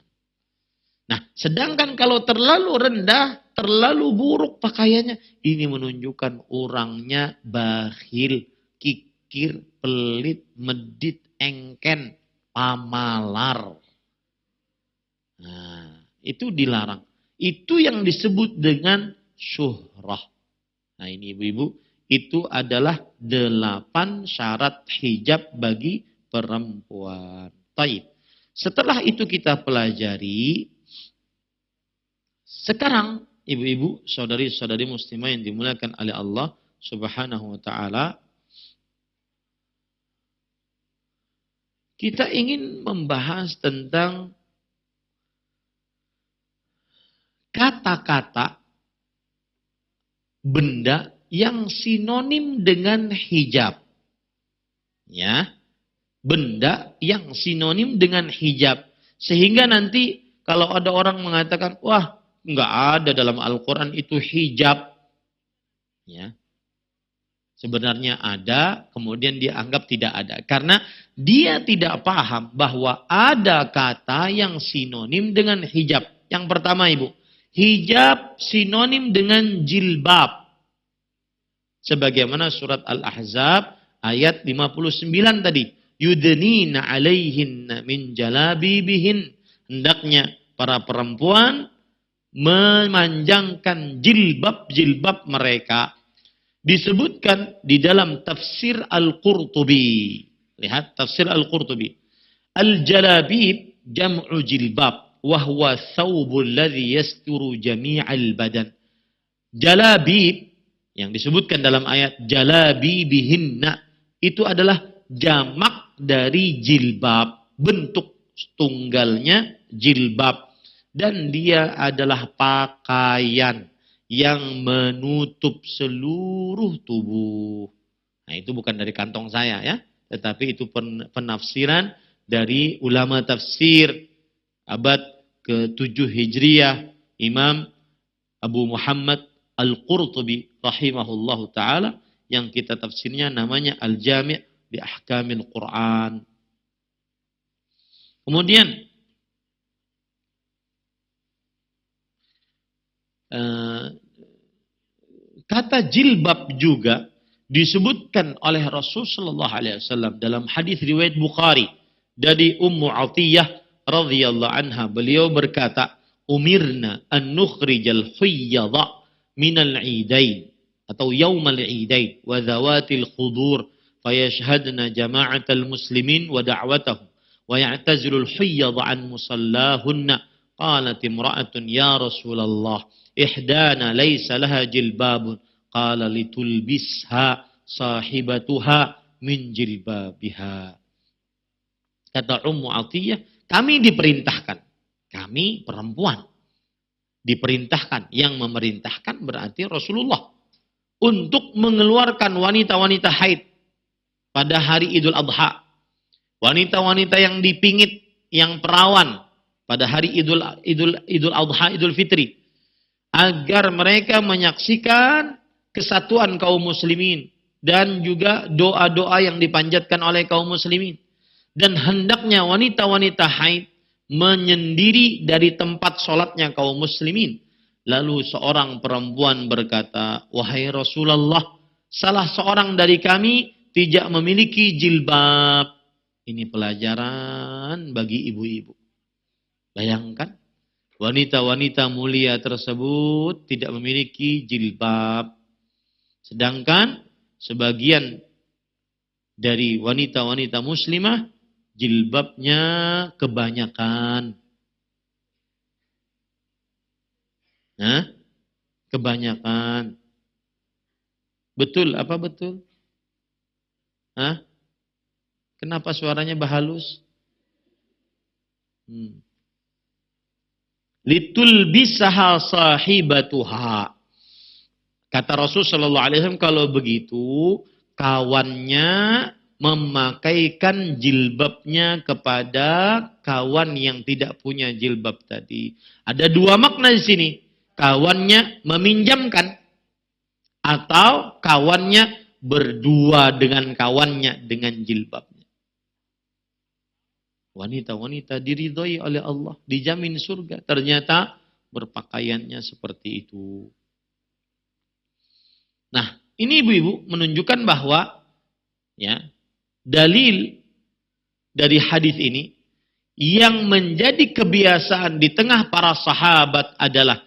Nah, sedangkan kalau terlalu rendah, terlalu buruk pakaiannya, ini menunjukkan orangnya bakhil, kikir, pelit, medit, engken, pamalar. Nah, itu dilarang. Itu yang disebut dengan syuhrah. Nah, ini ibu-ibu, itu adalah 8 syarat hijab bagi perempuan. Taib. Setelah itu kita pelajari. Sekarang, ibu-ibu, saudari-saudari muslimah yang dimuliakan oleh Allah Subhanahu wa taala, kita ingin membahas tentang kata-kata benda yang sinonim dengan hijab. Ya. benda yang sinonim dengan hijab. Sehingga nanti kalau ada orang mengatakan, wah nggak ada dalam Al-Quran itu hijab. Ya. Sebenarnya ada, kemudian dia anggap tidak ada. Karena dia tidak paham bahwa ada kata yang sinonim dengan hijab. Yang pertama Ibu, hijab sinonim dengan jilbab. Sebagaimana surat Al-Ahzab ayat 59 tadi. Yudnina alaihinna min jalabibihin. Hendaknya para perempuan memanjangkan jilbab-jilbab mereka. Disebutkan di dalam tafsir Al-Qurtubi. Lihat tafsir Al-Qurtubi. Al-jalabib jam'u jilbab. Wahwa thawbul ladhi yasturu jami'al badan. Jalabib yang disebutkan dalam ayat jalabibihinna itu adalah jamak dari jilbab. Bentuk tunggalnya jilbab. Dan dia adalah pakaian yang menutup seluruh tubuh. Nah itu bukan dari kantong saya ya. Tetapi itu penafsiran dari ulama tafsir abad ke-7 Hijriah. Imam Abu Muhammad Al-Qurtubi rahimahullahu ta'ala. Yang kita tafsirnya namanya Al-Jami' bi Ahkamil Quran. Kemudian kata jilbab juga disebutkan oleh Rasul sallallahu alaihi wasallam dalam hadis riwayat Bukhari dari Ummu Atiyah radhiyallahu anha. Beliau berkata, "Umirna an nukhrijal huyyadha minal 'idain atau yaumal 'idain wa dhawatil khudur fayashhadna jama'atal muslimin wa da'watahum wa ya'tazilul huyyadha an musallahunna." Qalat imra'atun ya Rasulullah ihdana laysa laha jilbabun qala litulbisha sahibatuha min jilbabiha. Kata Ummu Atiyah, kami diperintahkan, kami perempuan diperintahkan, yang memerintahkan berarti Rasulullah, untuk mengeluarkan wanita-wanita haid pada hari Idul Adha, wanita-wanita yang dipingit, yang perawan pada hari Idul Adha, Idul Fitri, agar mereka menyaksikan kesatuan kaum muslimin dan juga doa-doa yang dipanjatkan oleh kaum muslimin. Dan hendaknya wanita-wanita haid menyendiri dari tempat sholatnya kaum muslimin. Lalu seorang perempuan berkata, wahai Rasulullah, salah seorang dari kami tidak memiliki jilbab. Ini pelajaran bagi ibu-ibu. Bayangkan, wanita-wanita mulia tersebut tidak memiliki jilbab. Sedangkan sebagian dari wanita-wanita muslimah jilbabnya kebanyakan. Nah, kebanyakan. Betul apa betul? Hah? Kenapa suaranya bahalus? Litul bisaha sahibatuha. Kata Rasul sallallahu alaihi wasallam, kalau begitu kawannya memakaikan jilbabnya kepada kawan yang tidak punya jilbab tadi. Ada dua makna di sini. Kawannya meminjamkan atau kawannya berdua dengan kawannya dengan jilbabnya. Wanita-wanita diridhoi oleh Allah, dijamin surga. Ternyata berpakaiannya seperti itu. Nah, ini ibu-ibu menunjukkan bahwa ya, dalil dari hadis ini yang menjadi kebiasaan di tengah para sahabat adalah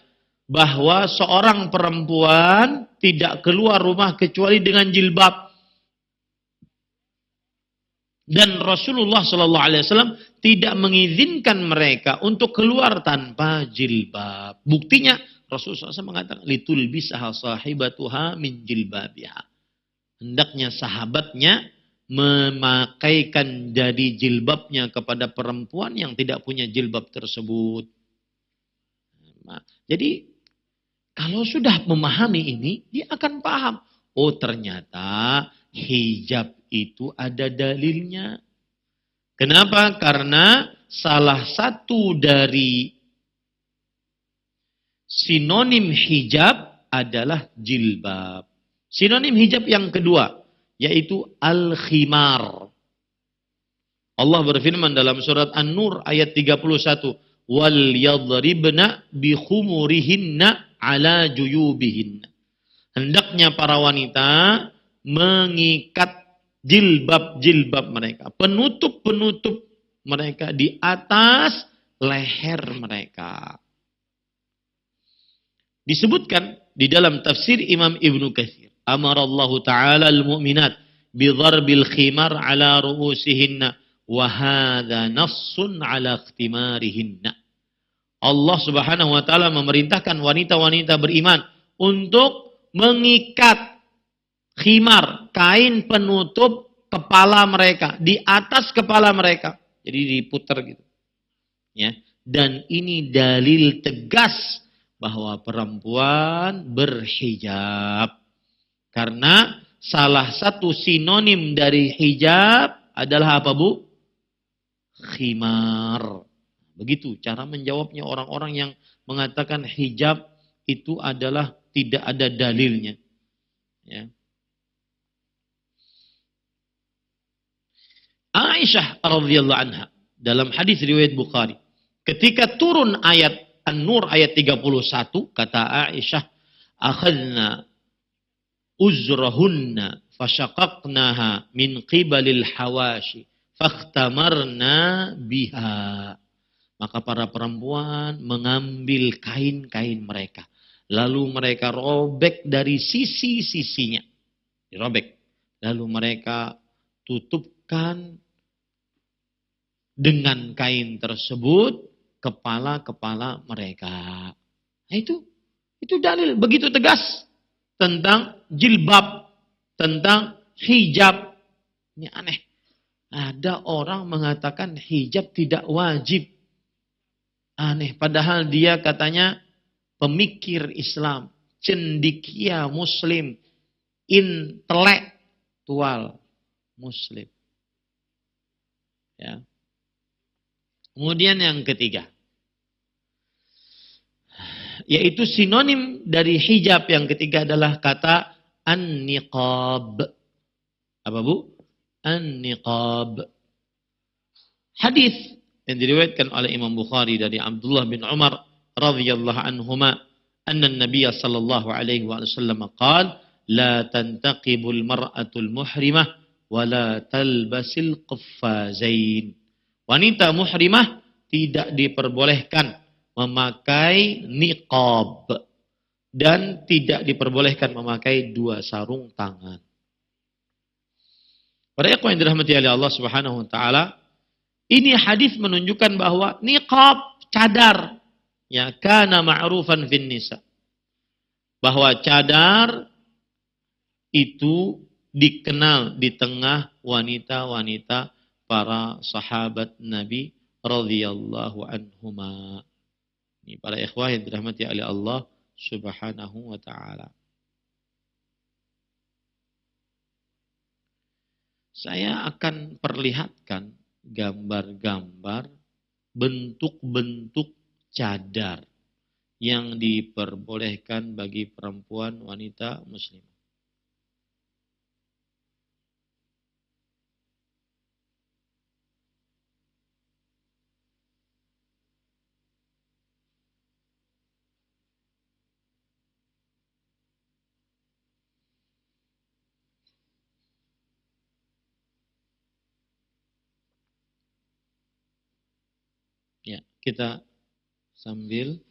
bahwa seorang perempuan tidak keluar rumah kecuali dengan jilbab. Dan Rasulullah SAW tidak mengizinkan mereka untuk keluar tanpa jilbab. Buktinya Rasulullah SAW mengatakan litulbisaha sahibatuha min jilbabiha. Hendaknya sahabatnya memakaikan dari jilbabnya kepada perempuan yang tidak punya jilbab tersebut. Jadi kalau sudah memahami ini, dia akan paham. Oh ternyata hijab itu ada dalilnya. Kenapa? Karena salah satu dari sinonim hijab adalah jilbab. Sinonim hijab yang kedua yaitu al-khimar. Allah berfirman dalam surat An-Nur ayat 31, "Wal yadribna bi khumurihinna ala juyubihinna." Hendaknya para wanita mengikat jilbab-jilbab mereka, penutup-penutup mereka di atas leher mereka. Disebutkan di dalam tafsir Imam Ibnu Katsir, amarallahu ta'ala al-mu'minat bi dharbil khimar ala ru'usihinna wa hadza nassun ala ikhtimarihinna. Allah Subhanahu wa taala memerintahkan wanita-wanita beriman untuk mengikat khimar, kain penutup kepala mereka, di atas kepala mereka. Jadi diputar gitu. Ya. Dan ini dalil tegas bahwa perempuan berhijab. Karena salah satu sinonim dari hijab adalah apa, Bu? Khimar. Begitu cara menjawabnya orang-orang yang mengatakan hijab itu adalah tidak ada dalilnya. Ya. Aisyah radhiyallahu anha dalam hadis riwayat Bukhari, ketika turun ayat An-Nur ayat 31, kata Aisyah, "Akhadna uzrahunna fashaqaqnaha min qibalil hawashi fakhtamarna biha." Maka para perempuan mengambil kain-kain mereka, lalu mereka robek dari sisi-sisinya. Dirobek. Lalu mereka tutupkan dengan kain tersebut kepala-kepala mereka. Nah, itu dalil begitu tegas tentang jilbab, tentang hijab. Ini aneh. Ada orang mengatakan hijab tidak wajib. Aneh. Padahal dia katanya pemikir Islam, cendekia Muslim, intelektual Muslim. Ya. Kemudian yang ketiga, yaitu sinonim dari hijab yang ketiga adalah kata an-niqab. Apa, Bu? An-niqab. Hadis yang diriwayatkan oleh Imam Bukhari dari Abdullah bin Umar radhiyallahu anhuma, anna an-nabiy sallallahu alaihi wasallam qala, la tantaqibul mar'atul muhrimah wa la talbasil qaffazain. Wanita muhrimah tidak diperbolehkan memakai niqab dan tidak diperbolehkan memakai dua sarung tangan. Para ikhwan yang dirahmati oleh Allah Subhanahu wa taala, ini hadis menunjukkan bahwa niqab, cadar, ya, kana ma'rufan fin nisa. Bahwa cadar itu dikenal di tengah wanita-wanita para sahabat Nabi radhiyallahu anhuma. Ini para ikhwah yang dirahmati oleh Allah Subhanahu wa taala. Saya akan perlihatkan gambar-gambar bentuk-bentuk cadar yang diperbolehkan bagi perempuan wanita muslimah. Ya, kita sambil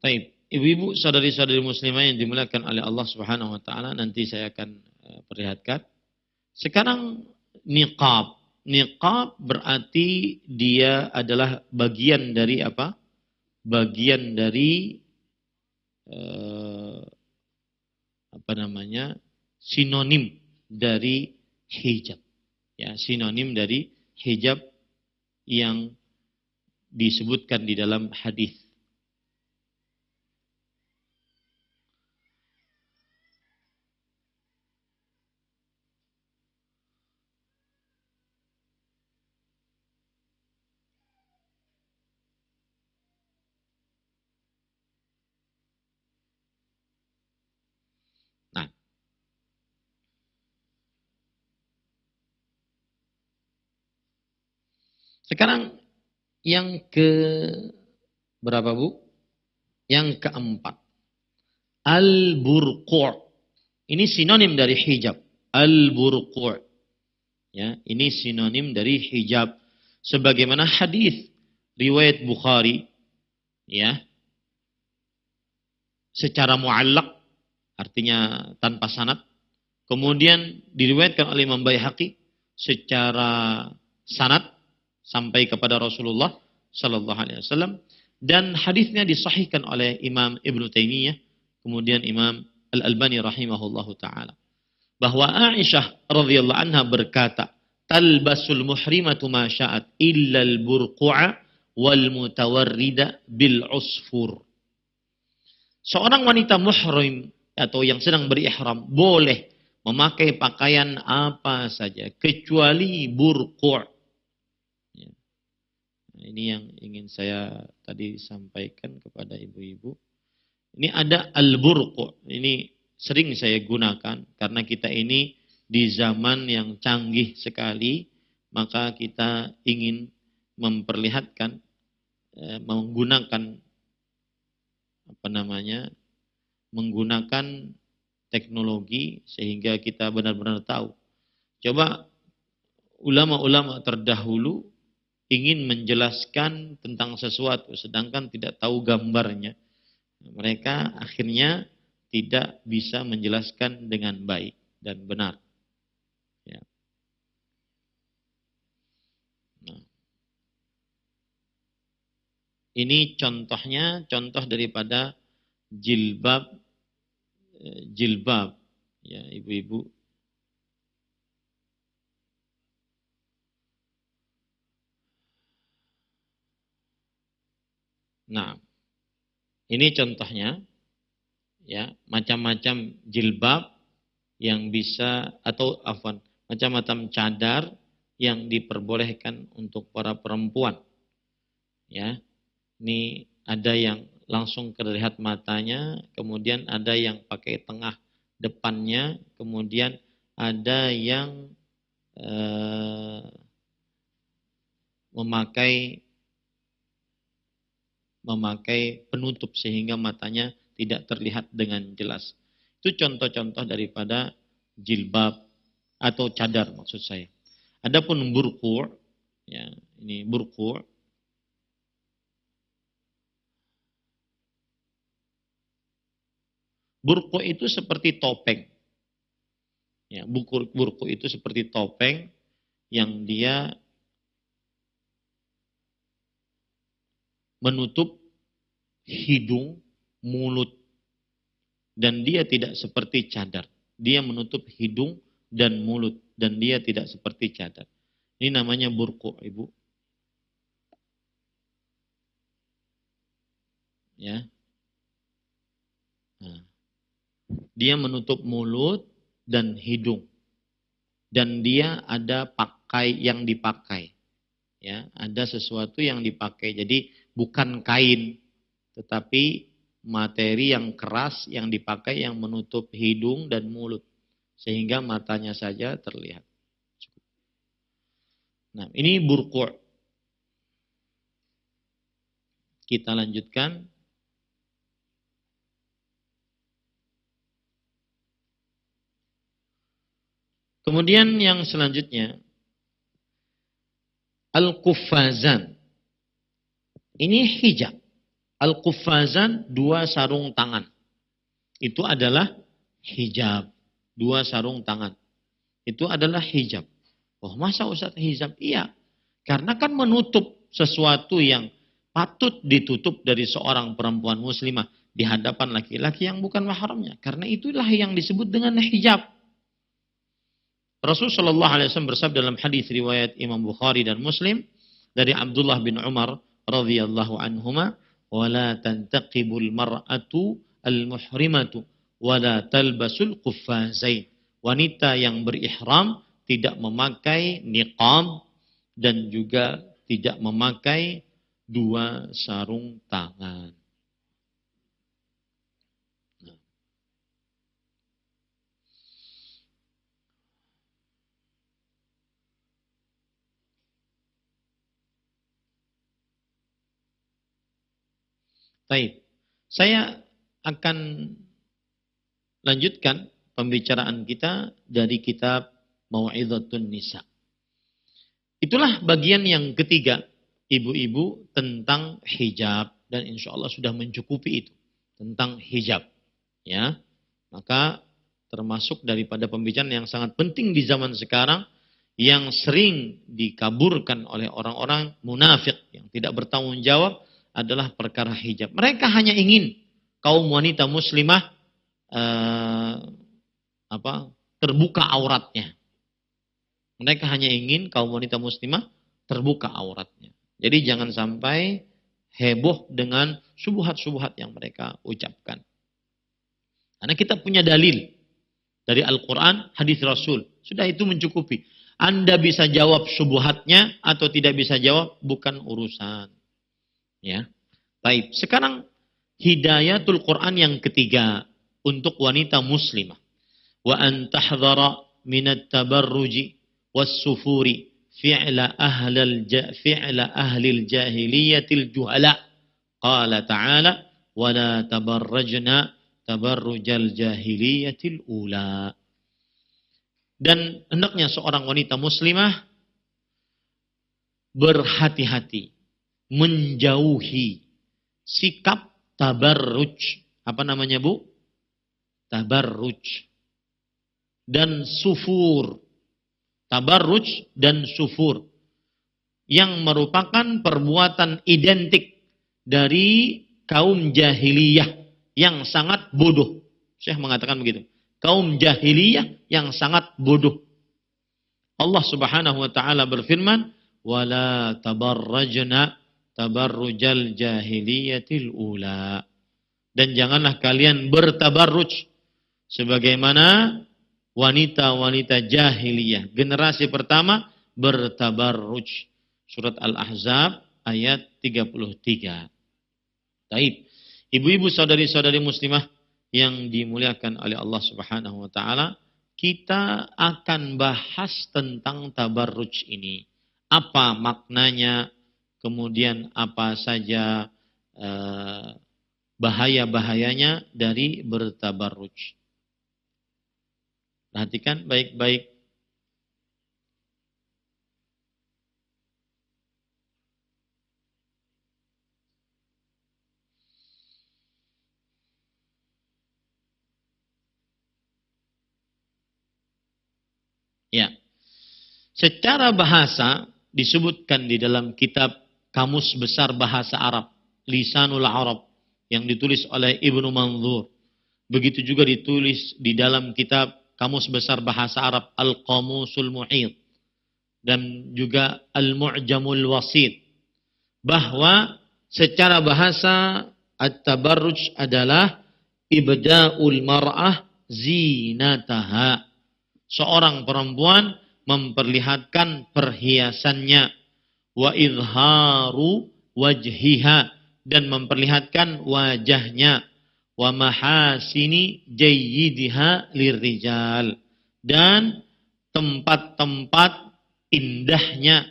Taib. Ibu-ibu, saudari-saudari muslimah yang dimuliakan oleh Allah Subhanahu wa taala, nanti saya akan perlihatkan. Sekarang niqab. Niqab berarti dia adalah bagian dari apa? Bagian dari sinonim dari hijab. Ya, sinonim dari hijab yang disebutkan di dalam hadis. Sekarang yang ke berapa, Bu? Yang keempat. Al-burqu'. Ini sinonim dari hijab. Al-burqu'. Ya, ini sinonim dari hijab. Sebagaimana hadis riwayat Bukhari, ya, secara muallaq, artinya tanpa sanad. Kemudian diriwayatkan oleh Imam Baihaqi secara sanad sampai kepada Rasulullah Sallallahu Alaihi Wasallam, dan hadisnya disahihkan oleh Imam Ibnu Taimiyah, kemudian Imam Al Albani rahimahullahu taala, bahwa Aisyah radhiyallahu anha berkata, talbasul muhrimatu ma sya'at illa al burqu'a wal mutawarrida bil usfur. Seorang wanita muhrim atau yang sedang berihram boleh memakai pakaian apa saja kecuali burqu'. Ya. Nah, ini yang ingin saya tadi sampaikan kepada ibu-ibu. Ini ada al-burqu'. Ini sering saya gunakan karena kita ini di zaman yang canggih sekali, maka kita ingin memperlihatkan menggunakan menggunakan teknologi sehingga kita benar-benar tahu. Coba ulama-ulama terdahulu ingin menjelaskan tentang sesuatu sedangkan tidak tahu gambarnya. Mereka akhirnya tidak bisa menjelaskan dengan baik dan benar. Ya. Nah, ini contohnya, contoh daripada jilbab, ya ibu-ibu. Nah, ini contohnya, ya, macam-macam jilbab yang bisa, atau macam-macam cadar yang diperbolehkan untuk para perempuan. Ya, ini ada yang langsung terlihat matanya, kemudian ada yang pakai tengah depannya, kemudian ada yang memakai penutup sehingga matanya tidak terlihat dengan jelas. Itu contoh-contoh daripada jilbab atau cadar maksud saya. Adapun burqu', ya, ini burqu'. Burqu' itu seperti topeng. Ya, burqu' itu seperti topeng yang dia menutup hidung, mulut, dan dia tidak seperti cadar. Dia menutup hidung dan mulut, dan dia tidak seperti cadar. Ini namanya burqu', Ibu. Ya. Nah, dia menutup mulut dan hidung, dan dia ada yang dipakai. Ya, ada sesuatu yang dipakai. Jadi bukan kain, tetapi materi yang keras yang dipakai yang menutup hidung dan mulut sehingga matanya saja terlihat. Nah, ini burqu'. Kita lanjutkan. Kemudian yang selanjutnya, al-quffazan. Ini hijab. Al-quffazan, 2 sarung tangan. Itu adalah hijab. 2 sarung tangan. Itu adalah hijab. Oh, masa Ustaz hijab? Iya. Karena kan menutup sesuatu yang patut ditutup dari seorang perempuan muslimah di hadapan laki-laki yang bukan mahramnya. Karena itulah yang disebut dengan hijab. Rasulullah Shallallahu Alaihi Wasallam bersabda dalam hadis riwayat Imam Bukhari dan Muslim dari Abdullah bin Umar radhiyallahu anhuma, wala tantaqibul mar'atu al-muhrimatu wala talbasul quffazain. Wanita yang berihram tidak memakai niqab dan juga tidak memakai 2 sarung tangan. Baik. Saya akan lanjutkan pembicaraan kita dari kitab Mau'izatun Nisa. Itulah bagian yang ketiga, ibu-ibu, tentang hijab, dan insya Allah sudah mencukupi itu tentang hijab. Ya, maka termasuk daripada pembicaraan yang sangat penting di zaman sekarang yang sering dikaburkan oleh orang-orang munafik yang tidak bertanggung jawab adalah perkara hijab. Mereka hanya ingin kaum wanita muslimah terbuka auratnya. Mereka hanya ingin kaum wanita muslimah terbuka auratnya. Jadi jangan sampai heboh dengan subuhat-subuhat yang mereka ucapkan. Karena kita punya dalil dari Al-Quran, hadis Rasul. Sudah itu mencukupi. Anda bisa jawab subuhatnya atau tidak bisa jawab, bukan urusan. Ya. Baik, sekarang hidayatul Quran yang ketiga untuk wanita muslimah. Wa an tahdhara minat tabarruji was-sufuri fi'la ahlil jahiliyatil juhala. Qala ta'ala wa la tabarrajna tabarrujal jahiliyatil ula. Dan hendaknya seorang wanita muslimah berhati-hati menjauhi sikap tabarruj. Apa namanya, Bu? Tabarruj dan sufur. Tabarruj dan sufur yang merupakan perbuatan identik dari kaum jahiliyah yang sangat bodoh. Syekh mengatakan begitu. Kaum jahiliyah yang sangat bodoh. Allah Subhanahu wa taala berfirman, "Wala tabarrajna tabarrujal jahiliyatil ula." Dan janganlah kalian bertabarruj sebagaimana wanita-wanita jahiliyah generasi pertama bertabarruj. Surat Al-Ahzab ayat 33. Baik. Ibu-ibu, saudari-saudari muslimah yang dimuliakan oleh Allah Subhanahu wa taala, kita akan bahas tentang tabarruj ini. Apa maknanya? Kemudian apa saja bahaya-bahayanya dari bertabarruj. Perhatikan baik-baik. Ya. Secara bahasa disebutkan di dalam kitab Kamus Besar Bahasa Arab, Lisanul Arab, yang ditulis oleh Ibnu Manzur. Begitu juga ditulis di dalam kitab Kamus Besar Bahasa Arab, Al-Qamusul Muhit, dan juga Al-Mu'jamul Wasit, bahwa secara bahasa at-tabarruj adalah ibda'ul mar'ah zinataha. Seorang perempuan memperlihatkan perhiasannya, wa izharu wajhiha, dan memperlihatkan wajahnya, wa mahasini jayyidiha lirijal, dan tempat-tempat indahnya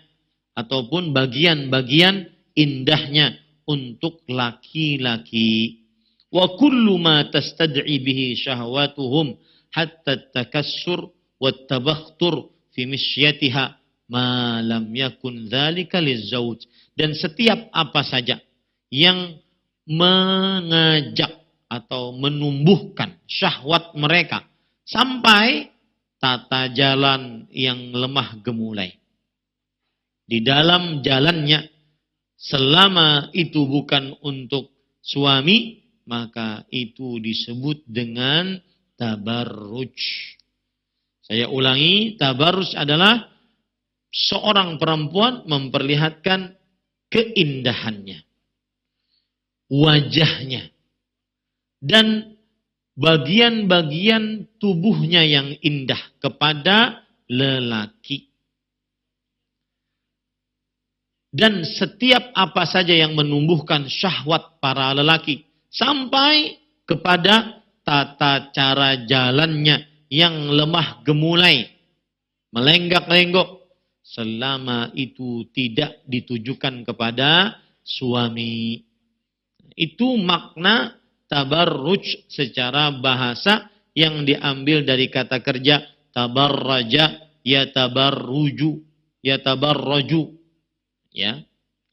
ataupun bagian-bagian indahnya untuk laki-laki. Wa kullu ma tastad'i bihi syahwatuhum hatta takassur wa tabakhtur fi misyatiha ma lam yakun dzalika lizauj. Dan setiap apa saja yang mengajak atau menumbuhkan syahwat mereka sampai tata jalan yang lemah gemulai di dalam jalannya, selama itu bukan untuk suami, maka itu disebut dengan tabarruj. Saya ulangi, tabarruj adalah seorang perempuan memperlihatkan keindahannya, wajahnya, dan bagian-bagian tubuhnya yang indah kepada lelaki. Dan setiap apa saja yang menumbuhkan syahwat para lelaki sampai kepada tata cara jalannya yang lemah gemulai, melenggak-lenggok, selama itu tidak ditujukan kepada suami. Itu makna tabarruj secara bahasa yang diambil dari kata kerja tabarraja, yatabarruju, yatabarraju. Ya,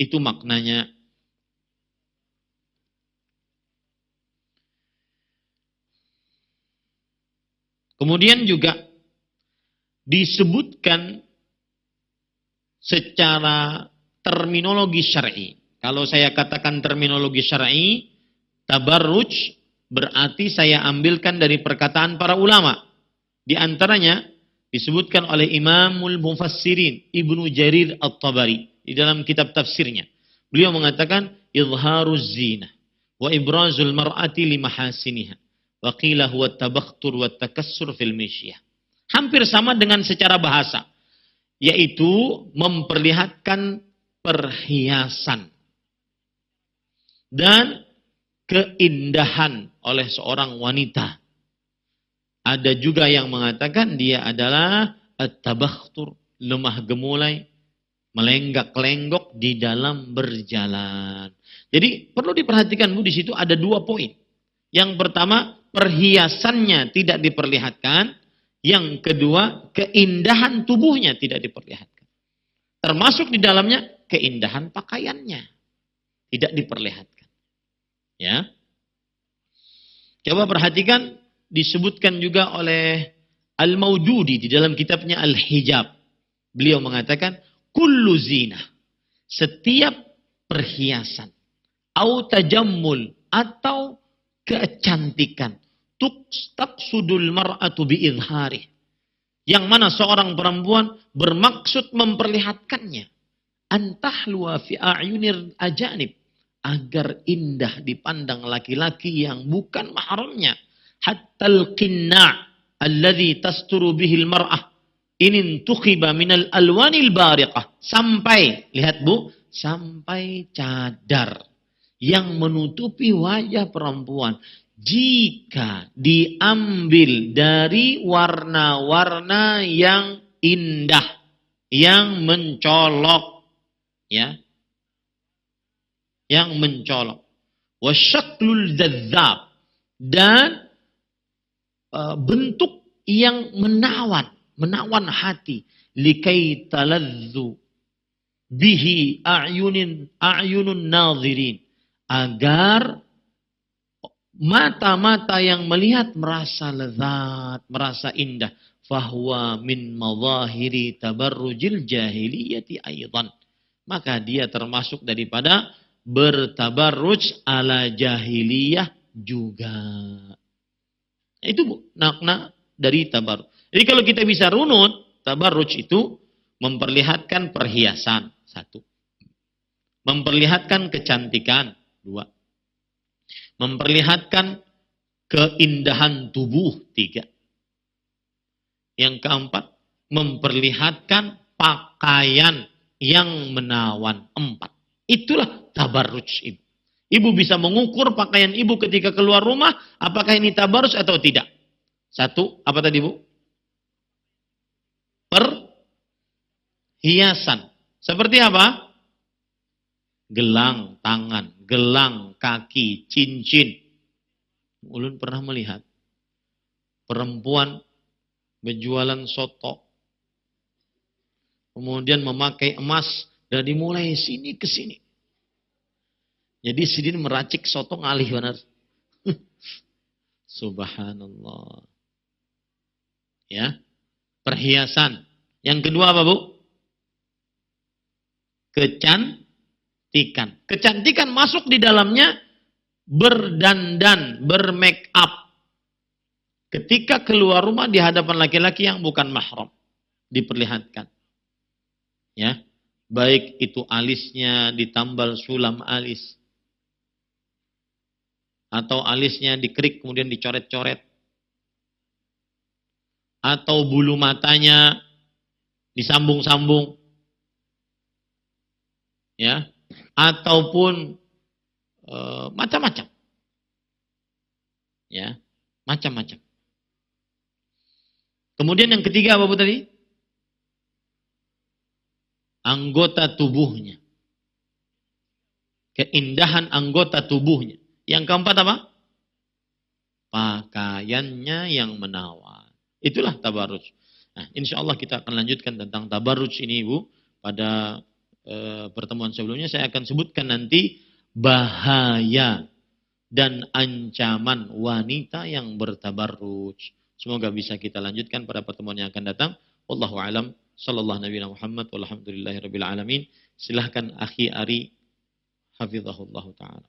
itu maknanya. Kemudian juga disebutkan secara terminologi syar'i. Kalau saya katakan terminologi syar'i, tabarruj berarti saya ambilkan dari perkataan para ulama. Di antaranya disebutkan oleh Imamul Mufassirin Ibnu Jarir At-Tabari di dalam kitab tafsirnya. Beliau mengatakan izharuz zinah wa ibrazul mar'ati limahasiniha wa qila huwa tabakhtur wa takassur fil misyah. Hampir sama dengan secara bahasa, yaitu memperlihatkan perhiasan dan keindahan oleh seorang wanita. Ada juga yang mengatakan dia adalah at-tabakhtur, lemah gemulai, melenggak-lenggok di dalam berjalan. Jadi perlu diperhatikan Bu, di situ ada 2 poin. Yang pertama, perhiasannya tidak diperlihatkan. Yang kedua, keindahan tubuhnya tidak diperlihatkan. Termasuk di dalamnya keindahan pakaiannya tidak diperlihatkan. Ya. Coba perhatikan, disebutkan juga oleh Al-Maududi di dalam kitabnya Al-Hijab. Beliau mengatakan, kullu zinah, setiap perhiasan, au tajammul, atau kecantikan, taqsudul mar'atu biizharih, yang mana seorang perempuan bermaksud memperlihatkannya, antahluwa fi a'yunir ajanib, agar indah dipandang laki-laki yang bukan mahramnya, hattal qinna' alladhi tasturu bihil mar'ah inin tukhiba minal alwanil bariqah, sampai, lihat Bu, sampai cadar yang menutupi wajah perempuan jika diambil dari warna-warna yang indah, yang mencolok, ya, yang mencolok, wasyaklul dzadzab, dan bentuk yang menawan hati, likai taladzu bihi a'yunun nadhirin, agar mata-mata yang melihat merasa lezat, merasa indah. Fahuwa min madhahiri tabarrujil jahiliyati aidan, maka dia termasuk daripada bertabarruj ala jahiliyah juga. Itu Bu, makna dari tabarruj. Jadi kalau kita bisa runut, tabarruj itu memperlihatkan perhiasan, 1. Memperlihatkan kecantikan, 2. Memperlihatkan keindahan tubuh, 3. Yang keempat, memperlihatkan pakaian yang menawan, 4. Itulah tabarruj ibu. Ibu bisa mengukur pakaian ibu ketika keluar rumah, apakah ini tabarruj atau tidak. 1, apa tadi Bu? Perhiasan. Seperti apa? Gelang tangan, gelang kaki, cincin. Ulun pernah melihat perempuan berjualan soto, kemudian memakai emas dari mulai sini ke sini. Jadi sidin meracik soto ngalih benar. Subhanallah. Ya, perhiasan. Yang kedua apa Bu? Kecantikan. Kecantikan masuk di dalamnya berdandan, bermake up. Ketika keluar rumah di hadapan laki-laki yang bukan mahram, diperlihatkan. Ya, baik itu alisnya ditambal sulam alis, atau alisnya dikerik kemudian dicoret-coret, atau bulu matanya disambung-sambung, ya, ataupun macam-macam, ya, macam-macam. Kemudian yang ketiga apa Bu tadi? Anggota tubuhnya. keindahan anggota tubuhnya. Yang keempat apa? Pakaiannya yang menawan. Itulah tabarruj. Nah, insya Allah kita akan lanjutkan tentang tabarruj ini, Ibu. Pada pertemuan sebelumnya saya akan sebutkan nanti bahaya dan ancaman wanita yang bertabarruj. Semoga bisa kita lanjutkan pada pertemuan yang akan datang. Wallahu alam. Sallallahu Nabi Muhammad. Walhamdulillahirabbil alamin. Silahkan Akhi Ari. Hafizahullah ta'ala.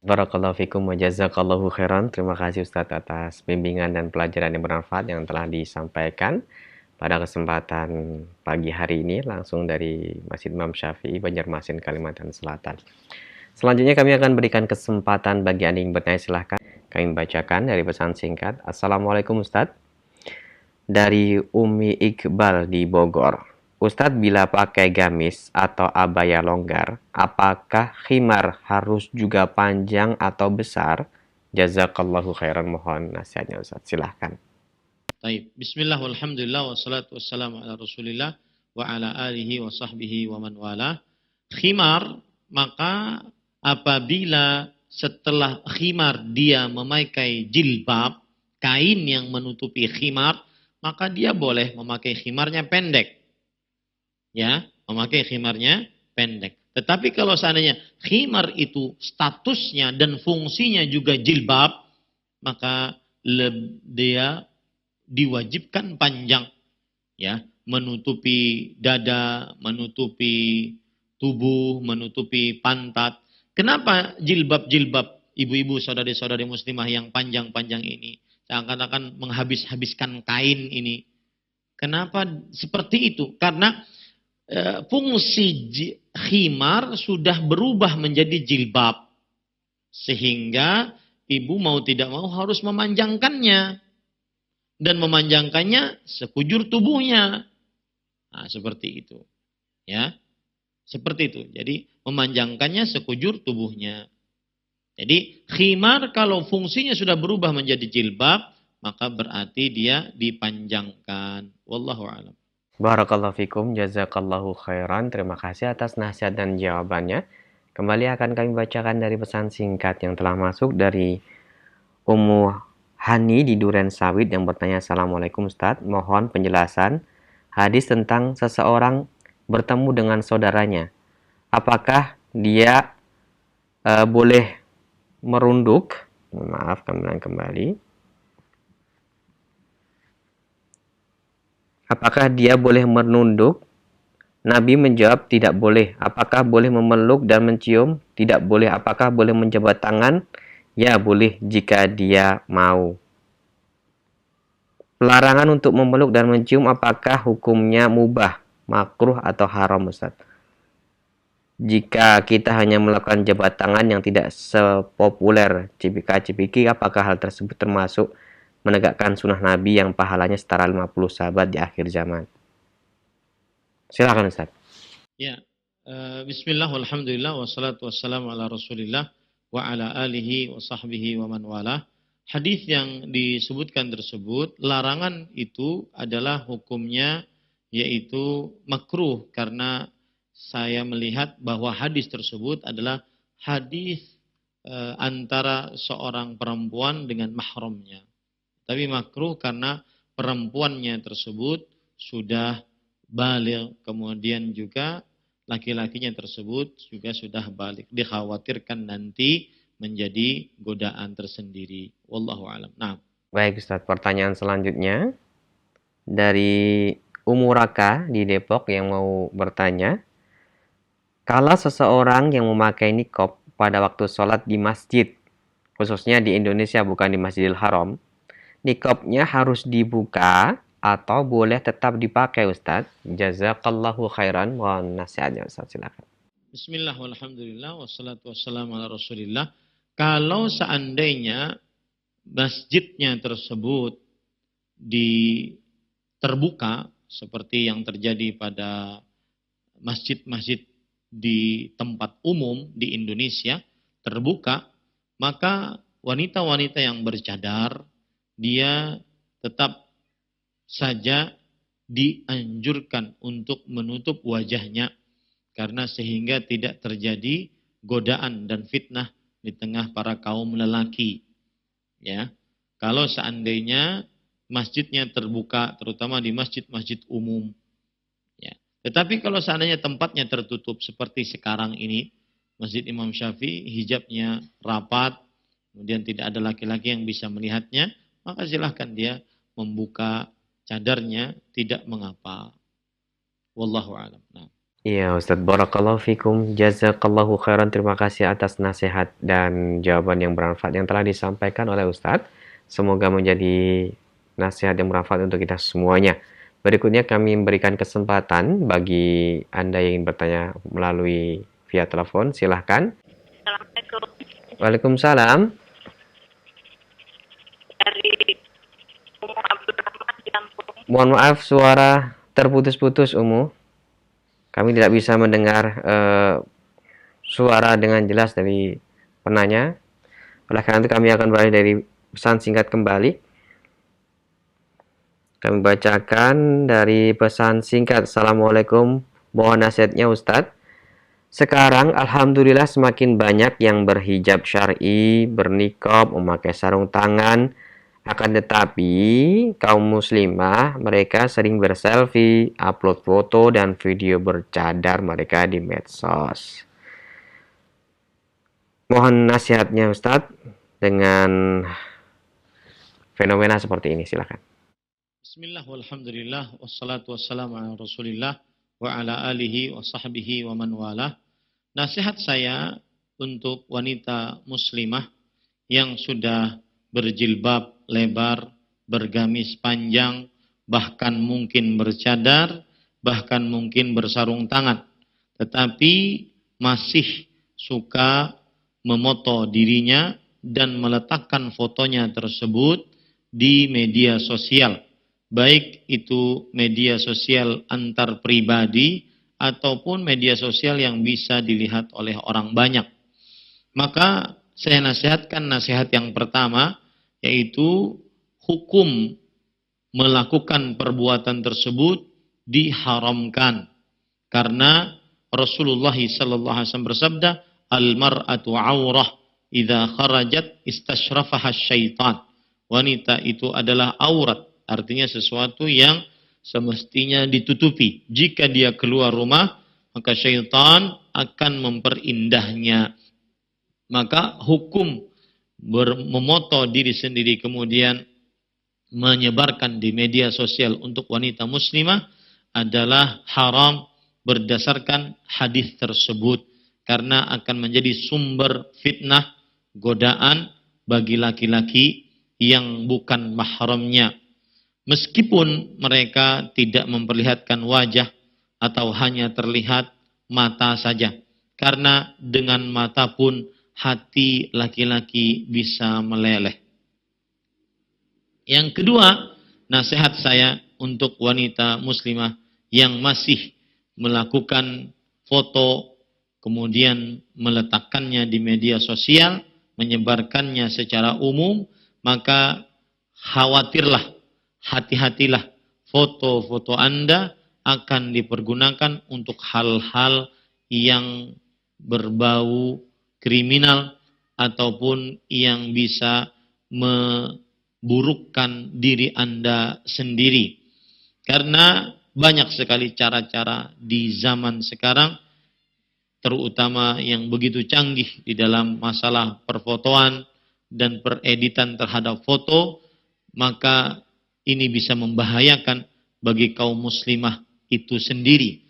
Barakallahu fikum wa jazakallahu khairan. Terima kasih Ustadz atas bimbingan dan pelajaran yang bermanfaat yang telah disampaikan pada kesempatan pagi hari ini langsung dari Masjid Imam Syafi'i, Banjarmasin, Kalimantan Selatan. Selanjutnya kami akan berikan kesempatan bagi Anda yang bertanya, silahkan. Kami bacakan dari pesan singkat. Assalamualaikum Ustadz. Dari Umi Iqbal di Bogor. Ustadz, bila pakai gamis atau abaya longgar, apakah khimar harus juga panjang atau besar? Jazakallahu khairan, mohon nasihatnya Ustadz. Silahkan. Baik. Bismillah walhamdulillah wassalatu wassalamu ala rasulillah wa ala alihi wa sahbihi wa man wala. Khimar, maka apabila setelah khimar dia memakai jilbab, kain yang menutupi khimar, maka dia boleh memakai khimarnya pendek. Ya, memakai khimarnya pendek. Tetapi kalau seandainya khimar itu statusnya dan fungsinya juga jilbab, maka dia diwajibkan panjang, ya, menutupi dada, menutupi tubuh, menutupi pantat. Kenapa jilbab-jilbab ibu-ibu saudari-saudari muslimah yang panjang-panjang ini seakan-akan menghabis-habiskan kain ini? Kenapa seperti itu? Karena fungsi khimar sudah berubah menjadi jilbab. Sehingga ibu mau tidak mau harus memanjangkannya. Dan memanjangkannya sekujur tubuhnya. Nah, seperti itu. Ya. Seperti itu. Jadi memanjangkannya sekujur tubuhnya. Jadi khimar kalau fungsinya sudah berubah menjadi jilbab, maka berarti dia dipanjangkan. Wallahu a'lam. Barakallahu fikum, jazakallahu khairan. Terima kasih atas nasihat dan jawabannya. Kembali akan kami bacakan dari pesan singkat yang telah masuk dari Ummu Hani di Duren Sawit yang bertanya, Assalamualaikum Ustadz, mohon penjelasan hadis tentang seseorang bertemu dengan saudaranya. Apakah dia boleh merunduk? Maaf, kami ulang kembali. Apakah dia boleh menunduk? Nabi menjawab, tidak boleh. Apakah boleh memeluk dan mencium? Tidak boleh. Apakah boleh menjabat tangan? Ya, boleh jika dia mau. Larangan untuk memeluk dan mencium, apakah hukumnya mubah, makruh atau haram, Ustaz? Jika kita hanya melakukan jabat tangan yang tidak sepopuler cipika-cipiki, apakah hal tersebut termasuk menegakkan sunnah Nabi yang pahalanya setara 50 sahabat di akhir zaman? Silakan Ustaz. Ya, bismillah walhamdulillah wassalatu wassalamu ala rasulillah wa ala alihi wa sahbihi wa man wala. Hadis yang disebutkan tersebut, larangan itu adalah hukumnya yaitu makruh, karena saya melihat bahwa hadis tersebut adalah hadis antara seorang perempuan dengan mahramnya. Tapi makruh karena perempuannya tersebut sudah baligh, kemudian juga laki-lakinya tersebut juga sudah balik. Dikhawatirkan nanti menjadi godaan tersendiri. Wallahu a'lam. Nah. Baik Ustaz, pertanyaan selanjutnya dari Umuraka di Depok yang mau bertanya, kalau seseorang yang memakai niqab pada waktu sholat di masjid, khususnya di Indonesia bukan di Masjidil Haram, niqabnya harus dibuka atau boleh tetap dipakai Ustaz? Jazakallahu khairan. Mohon nasihatnya Ustaz, silakan. Bismillah walhamdulillah wassalatu wassalamu ala rasulillah. Kalau seandainya masjidnya tersebut terbuka seperti yang terjadi pada masjid-masjid di tempat umum di Indonesia terbuka, maka wanita-wanita yang bercadar dia tetap saja dianjurkan untuk menutup wajahnya, karena sehingga tidak terjadi godaan dan fitnah di tengah para kaum lelaki. Ya, kalau seandainya masjidnya terbuka, terutama di masjid-masjid umum. Ya. Tetapi kalau seandainya tempatnya tertutup seperti sekarang ini, Masjid Imam Syafi'i hijabnya rapat, kemudian tidak ada laki-laki yang bisa melihatnya, maka silahkan dia membuka cadarnya, tidak mengapa. Wallahu a'lam. Nah. Iya Ustadz, barakallahu fikum, jazakallahu khairan, terima kasih atas nasihat dan jawaban yang bermanfaat yang telah disampaikan oleh Ustadz. Semoga menjadi nasihat yang bermanfaat untuk kita semuanya. Berikutnya kami memberikan kesempatan bagi Anda yang ingin bertanya melalui via telepon, silahkan. Assalamualaikum. Waalaikumsalam. Dari Umu Abdurrahman di Lampung. Mohon maaf suara terputus-putus Umu. Kami tidak bisa mendengar suara dengan jelas dari penanya. Oleh karena itu kami akan beralih dari pesan singkat kembali. Kami bacakan dari pesan singkat. Assalamualaikum, mohon nasihatnya Ustadz. Sekarang alhamdulillah semakin banyak yang berhijab syar'i, berniqab, memakai sarung tangan. Akan tetapi, kaum muslimah mereka sering berselfie, upload foto dan video bercadar mereka di medsos. Mohon nasihatnya Ustadz dengan fenomena seperti ini, silakan. Bismillah walhamdulillah wassalatu wassalamu ala Rasulillah wa ala alihi wa sahbihi wa man walah. Nasihat saya untuk wanita muslimah yang sudah berjilbab lebar, bergamis panjang, bahkan mungkin bercadar, bahkan mungkin bersarung tangan, tetapi masih suka memoto dirinya dan meletakkan fotonya tersebut di media sosial, baik itu media sosial antar pribadi ataupun media sosial yang bisa dilihat oleh orang banyak. Maka saya nasihatkan nasihat yang pertama, yaitu hukum melakukan perbuatan tersebut diharamkan. Karena Rasulullah SAW bersabda, "Al-mar'atu 'aurah, idza kharajat istashrafaha syaitan." Wanita itu adalah aurat, artinya sesuatu yang semestinya ditutupi. Jika dia keluar rumah, maka syaitan akan memperindahnya. Maka hukum memoto diri sendiri kemudian menyebarkan di media sosial untuk wanita muslimah adalah haram berdasarkan hadis tersebut, karena akan menjadi sumber fitnah, godaan bagi laki-laki yang bukan mahramnya. Meskipun mereka tidak memperlihatkan wajah atau hanya terlihat mata saja, karena dengan mata pun hati laki-laki bisa meleleh. Yang kedua, nasihat saya untuk wanita muslimah yang masih melakukan foto, kemudian meletakkannya di media sosial, menyebarkannya secara umum, maka khawatirlah, hati-hatilah, foto-foto Anda akan dipergunakan untuk hal-hal yang berbau kriminal ataupun yang bisa memburukkan diri Anda sendiri. Karena banyak sekali cara-cara di zaman sekarang, terutama yang begitu canggih di dalam masalah perfotoan dan pereditan terhadap foto, maka ini bisa membahayakan bagi kaum muslimah itu sendiri.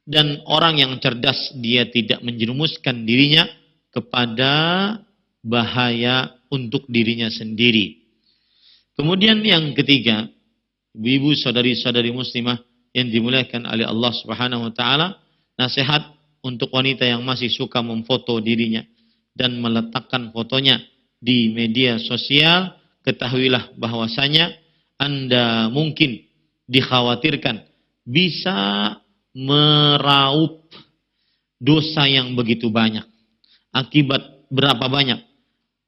Dan orang yang cerdas, dia tidak menjerumuskan dirinya kepada bahaya untuk dirinya sendiri. Kemudian yang ketiga, ibu saudari-saudari muslimah yang dimuliakan oleh Allah Subhanahu wa taala, nasihat untuk wanita yang masih suka memfoto dirinya dan meletakkan fotonya di media sosial, ketahuilah bahwasanya Anda mungkin dikhawatirkan bisa meraup dosa yang begitu banyak. Akibat berapa banyak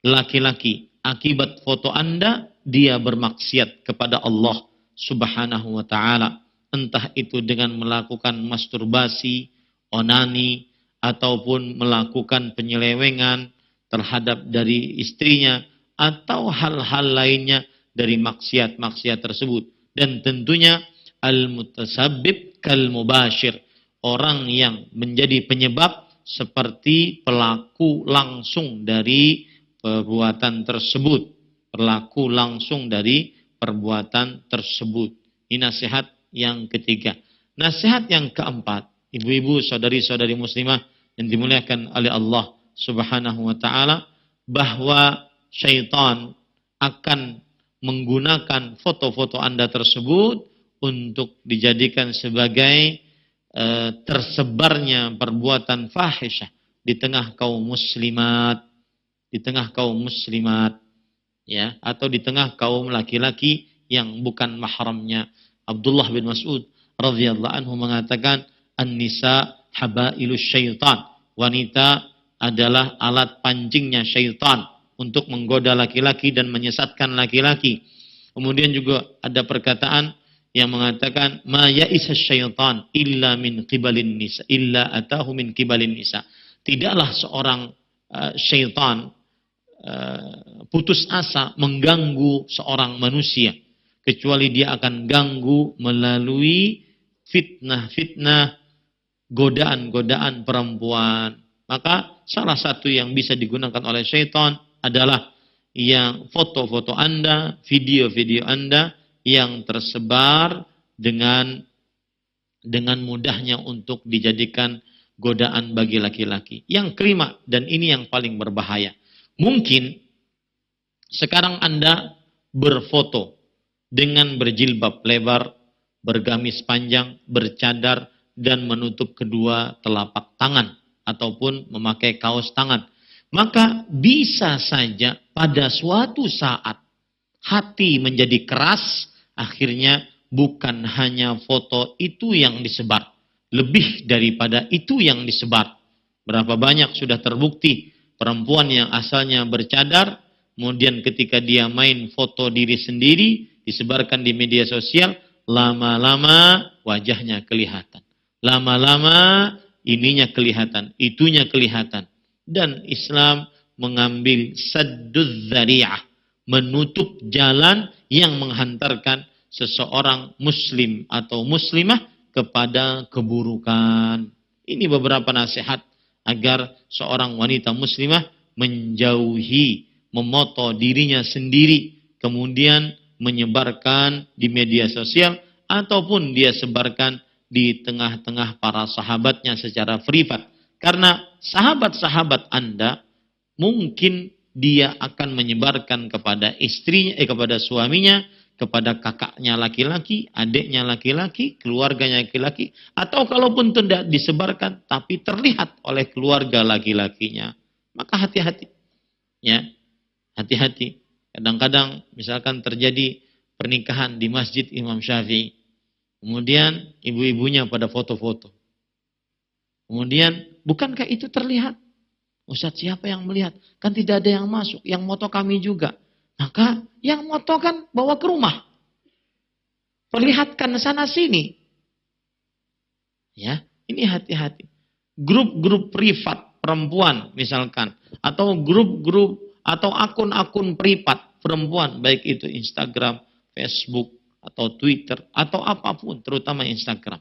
laki-laki, akibat foto Anda, dia bermaksiat kepada Allah Subhanahu wa ta'ala. Entah itu dengan melakukan masturbasi, onani, ataupun melakukan penyelewengan terhadap dari istrinya atau hal-hal lainnya dari maksiat-maksiat tersebut. Dan tentunya al-mutasabbib kal mubashir, orang yang menjadi penyebab seperti pelaku langsung dari perbuatan tersebut, pelaku langsung dari perbuatan tersebut. Ini nasihat yang ketiga. Nasihat yang keempat, ibu-ibu, saudari-saudari muslimah yang dimuliakan oleh Allah Subhanahu wa taala, bahwa syaitan akan menggunakan foto-foto Anda tersebut untuk dijadikan sebagai tersebarnya perbuatan fahisyah di tengah kaum muslimat, ya, atau di tengah kaum laki-laki yang bukan mahramnya. Abdullah bin Mas'ud radhiyallahu anhu mengatakan, an-nisa habailus syaitan, wanita adalah alat pancingnya syaitan untuk menggoda laki-laki dan menyesatkan laki-laki. Kemudian juga ada perkataan yang mengatakan, ma ya'isa syaitan illa min qibalin nisa, illa atahu min qibalin nisa. Tidaklah seorang syaitan putus asa mengganggu seorang manusia kecuali dia akan ganggu melalui fitnah-fitnah, godaan-godaan perempuan. Maka salah satu yang bisa digunakan oleh syaitan adalah yang foto-foto Anda, video-video Anda yang tersebar dengan mudahnya untuk dijadikan godaan bagi laki-laki. Yang kelima, dan ini yang paling berbahaya. Mungkin sekarang Anda berfoto dengan berjilbab lebar, bergamis panjang, bercadar, dan menutup kedua telapak tangan, ataupun memakai kaos tangan. Maka bisa saja pada suatu saat hati menjadi keras, akhirnya bukan hanya foto itu yang disebar, lebih daripada itu yang disebar. Berapa banyak sudah terbukti perempuan yang asalnya bercadar, kemudian ketika dia main foto diri sendiri, disebarkan di media sosial, lama-lama wajahnya kelihatan. Lama-lama ininya kelihatan, itunya kelihatan. Dan Islam mengambil sadduz dzari'ah, menutup jalan yang menghantarkan seseorang muslim atau muslimah kepada keburukan. Ini beberapa nasihat agar seorang wanita muslimah menjauhi memoto dirinya sendiri, kemudian menyebarkan di media sosial, ataupun dia sebarkan di tengah-tengah para sahabatnya secara privat. Karena sahabat-sahabat Anda mungkin dia akan menyebarkan kepada istrinya, kepada suaminya, kepada kakaknya laki-laki, adiknya laki-laki, keluarganya laki-laki, atau kalaupun tidak disebarkan tapi terlihat oleh keluarga laki-lakinya. Maka hati-hati. Ya. Hati-hati. Kadang-kadang misalkan terjadi pernikahan di Masjid Imam Syafi'i. Kemudian ibu-ibunya pada foto-foto. Kemudian bukankah itu terlihat? Ustaz, siapa yang melihat? Kan tidak ada yang masuk. Yang moto kami juga. Maka yang moto kan bawa ke rumah. Perlihatkan sana sini. Ya, ini hati-hati. Grup-grup privat perempuan misalkan. Atau grup-grup atau akun-akun privat perempuan. Baik itu Instagram, Facebook, atau Twitter, atau apapun. Terutama Instagram.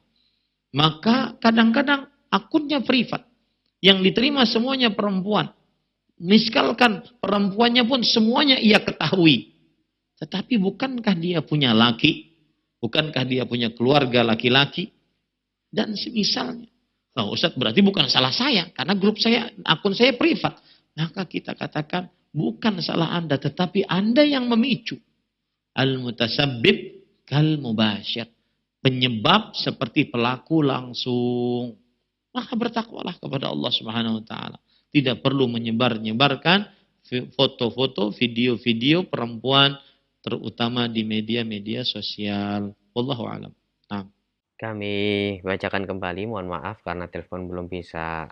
Maka kadang-kadang akunnya privat. Yang diterima semuanya perempuan. Misalkan perempuannya pun semuanya ia ketahui. Tetapi bukankah dia punya laki? Bukankah dia punya keluarga laki-laki? Dan semisalnya. Nah, Ustaz, berarti bukan salah saya. Karena grup saya, akun saya privat. Maka kita katakan, bukan salah Anda. Tetapi Anda yang memicu. Al-mutasabbib kal mubasyir. Penyebab seperti pelaku langsung. Maka bertakwalah kepada Allah Subhanahu wa taala. Tidak perlu menyebarkan foto-foto, video-video perempuan terutama di media-media sosial. Wallahu a'lam. Nah. Kami bacakan kembali, mohon maaf karena telepon belum bisa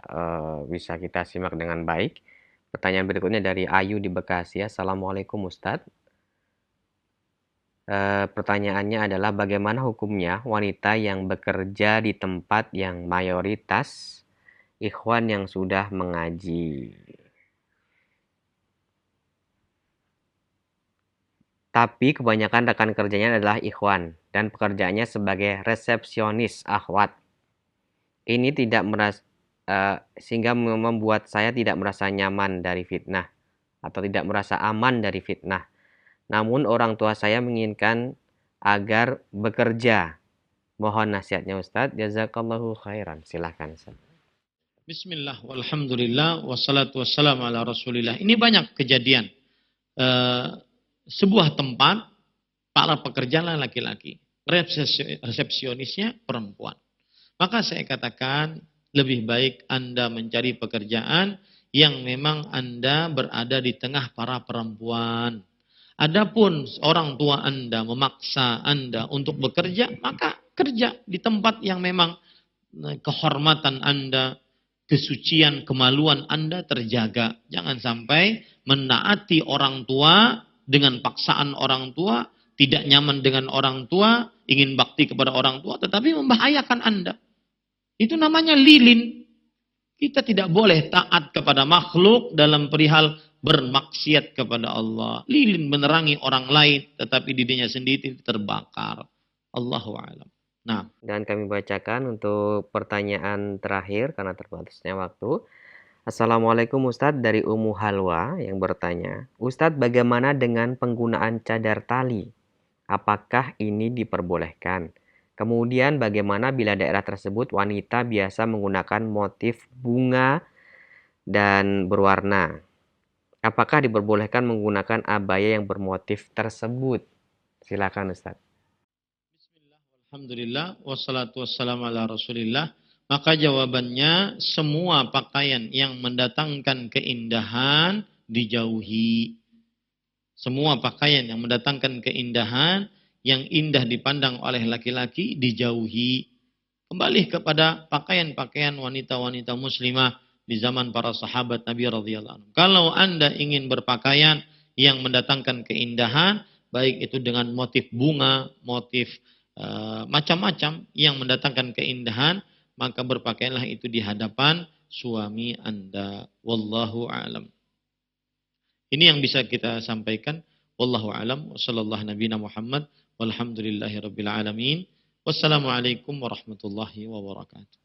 kita simak dengan baik. Pertanyaan berikutnya dari Ayu di Bekasi. Assalamualaikum Ustadz. Pertanyaannya adalah bagaimana hukumnya wanita yang bekerja di tempat yang mayoritas ikhwan yang sudah mengaji. Tapi kebanyakan rekan kerjanya adalah ikhwan dan pekerjaannya sebagai resepsionis akhwat. Ini tidak sehingga membuat saya tidak merasa nyaman dari fitnah atau tidak merasa aman dari fitnah. Namun orang tua saya menginginkan agar bekerja. Mohon nasihatnya Ustadz. Jazakallahu khairan. Silahkan Ustadz. Bismillah, walhamdulillah, wassalatu wassalamu ala rasulillah. Ini banyak kejadian. Sebuah tempat, para pekerja laki-laki. Resepsionisnya perempuan. Maka saya katakan, lebih baik Anda mencari pekerjaan yang memang Anda berada di tengah para perempuan. Adapun orang tua Anda memaksa Anda untuk bekerja, maka kerja di tempat yang memang kehormatan Anda, kesucian, kemaluan Anda terjaga. Jangan sampai menaati orang tua dengan paksaan orang tua, tidak nyaman dengan orang tua, ingin bakti kepada orang tua, tetapi membahayakan Anda. Itu namanya lilin. Kita tidak boleh taat kepada makhluk dalam perihal bermaksiat kepada Allah. Lilin menerangi orang lain, tetapi dirinya sendiri terbakar. Allahu a'lam. Nah, dan kami bacakan untuk pertanyaan terakhir karena terbatasnya waktu. Assalamualaikum Ustadz, dari Ummu Halwa yang bertanya, Ustadz bagaimana dengan penggunaan cadar tali? Apakah ini diperbolehkan? Kemudian bagaimana bila daerah tersebut wanita biasa menggunakan motif bunga dan berwarna? Apakah diperbolehkan menggunakan abaya yang bermotif tersebut? Silakan Ustadz. Bismillah, alhamdulillah, wassalatu wassalamu ala rasulillah. Maka jawabannya, semua pakaian yang mendatangkan keindahan dijauhi. Semua pakaian yang mendatangkan keindahan, yang indah dipandang oleh laki-laki, dijauhi. Kembali kepada pakaian-pakaian wanita-wanita muslimah di zaman para sahabat Nabi radhiyallahu anhu. Kalau Anda ingin berpakaian yang mendatangkan keindahan, baik itu dengan motif bunga, motif macam-macam yang mendatangkan keindahan, maka berpakaianlah itu di hadapan suami Anda. Wallahu a'lam. Ini yang bisa kita sampaikan. Wallahu a'lam. Wassallallahu nabiyana Muhammad. Walhamdulillahi rabbil alamin. Wassalamualaikum warahmatullahi wabarakatuh.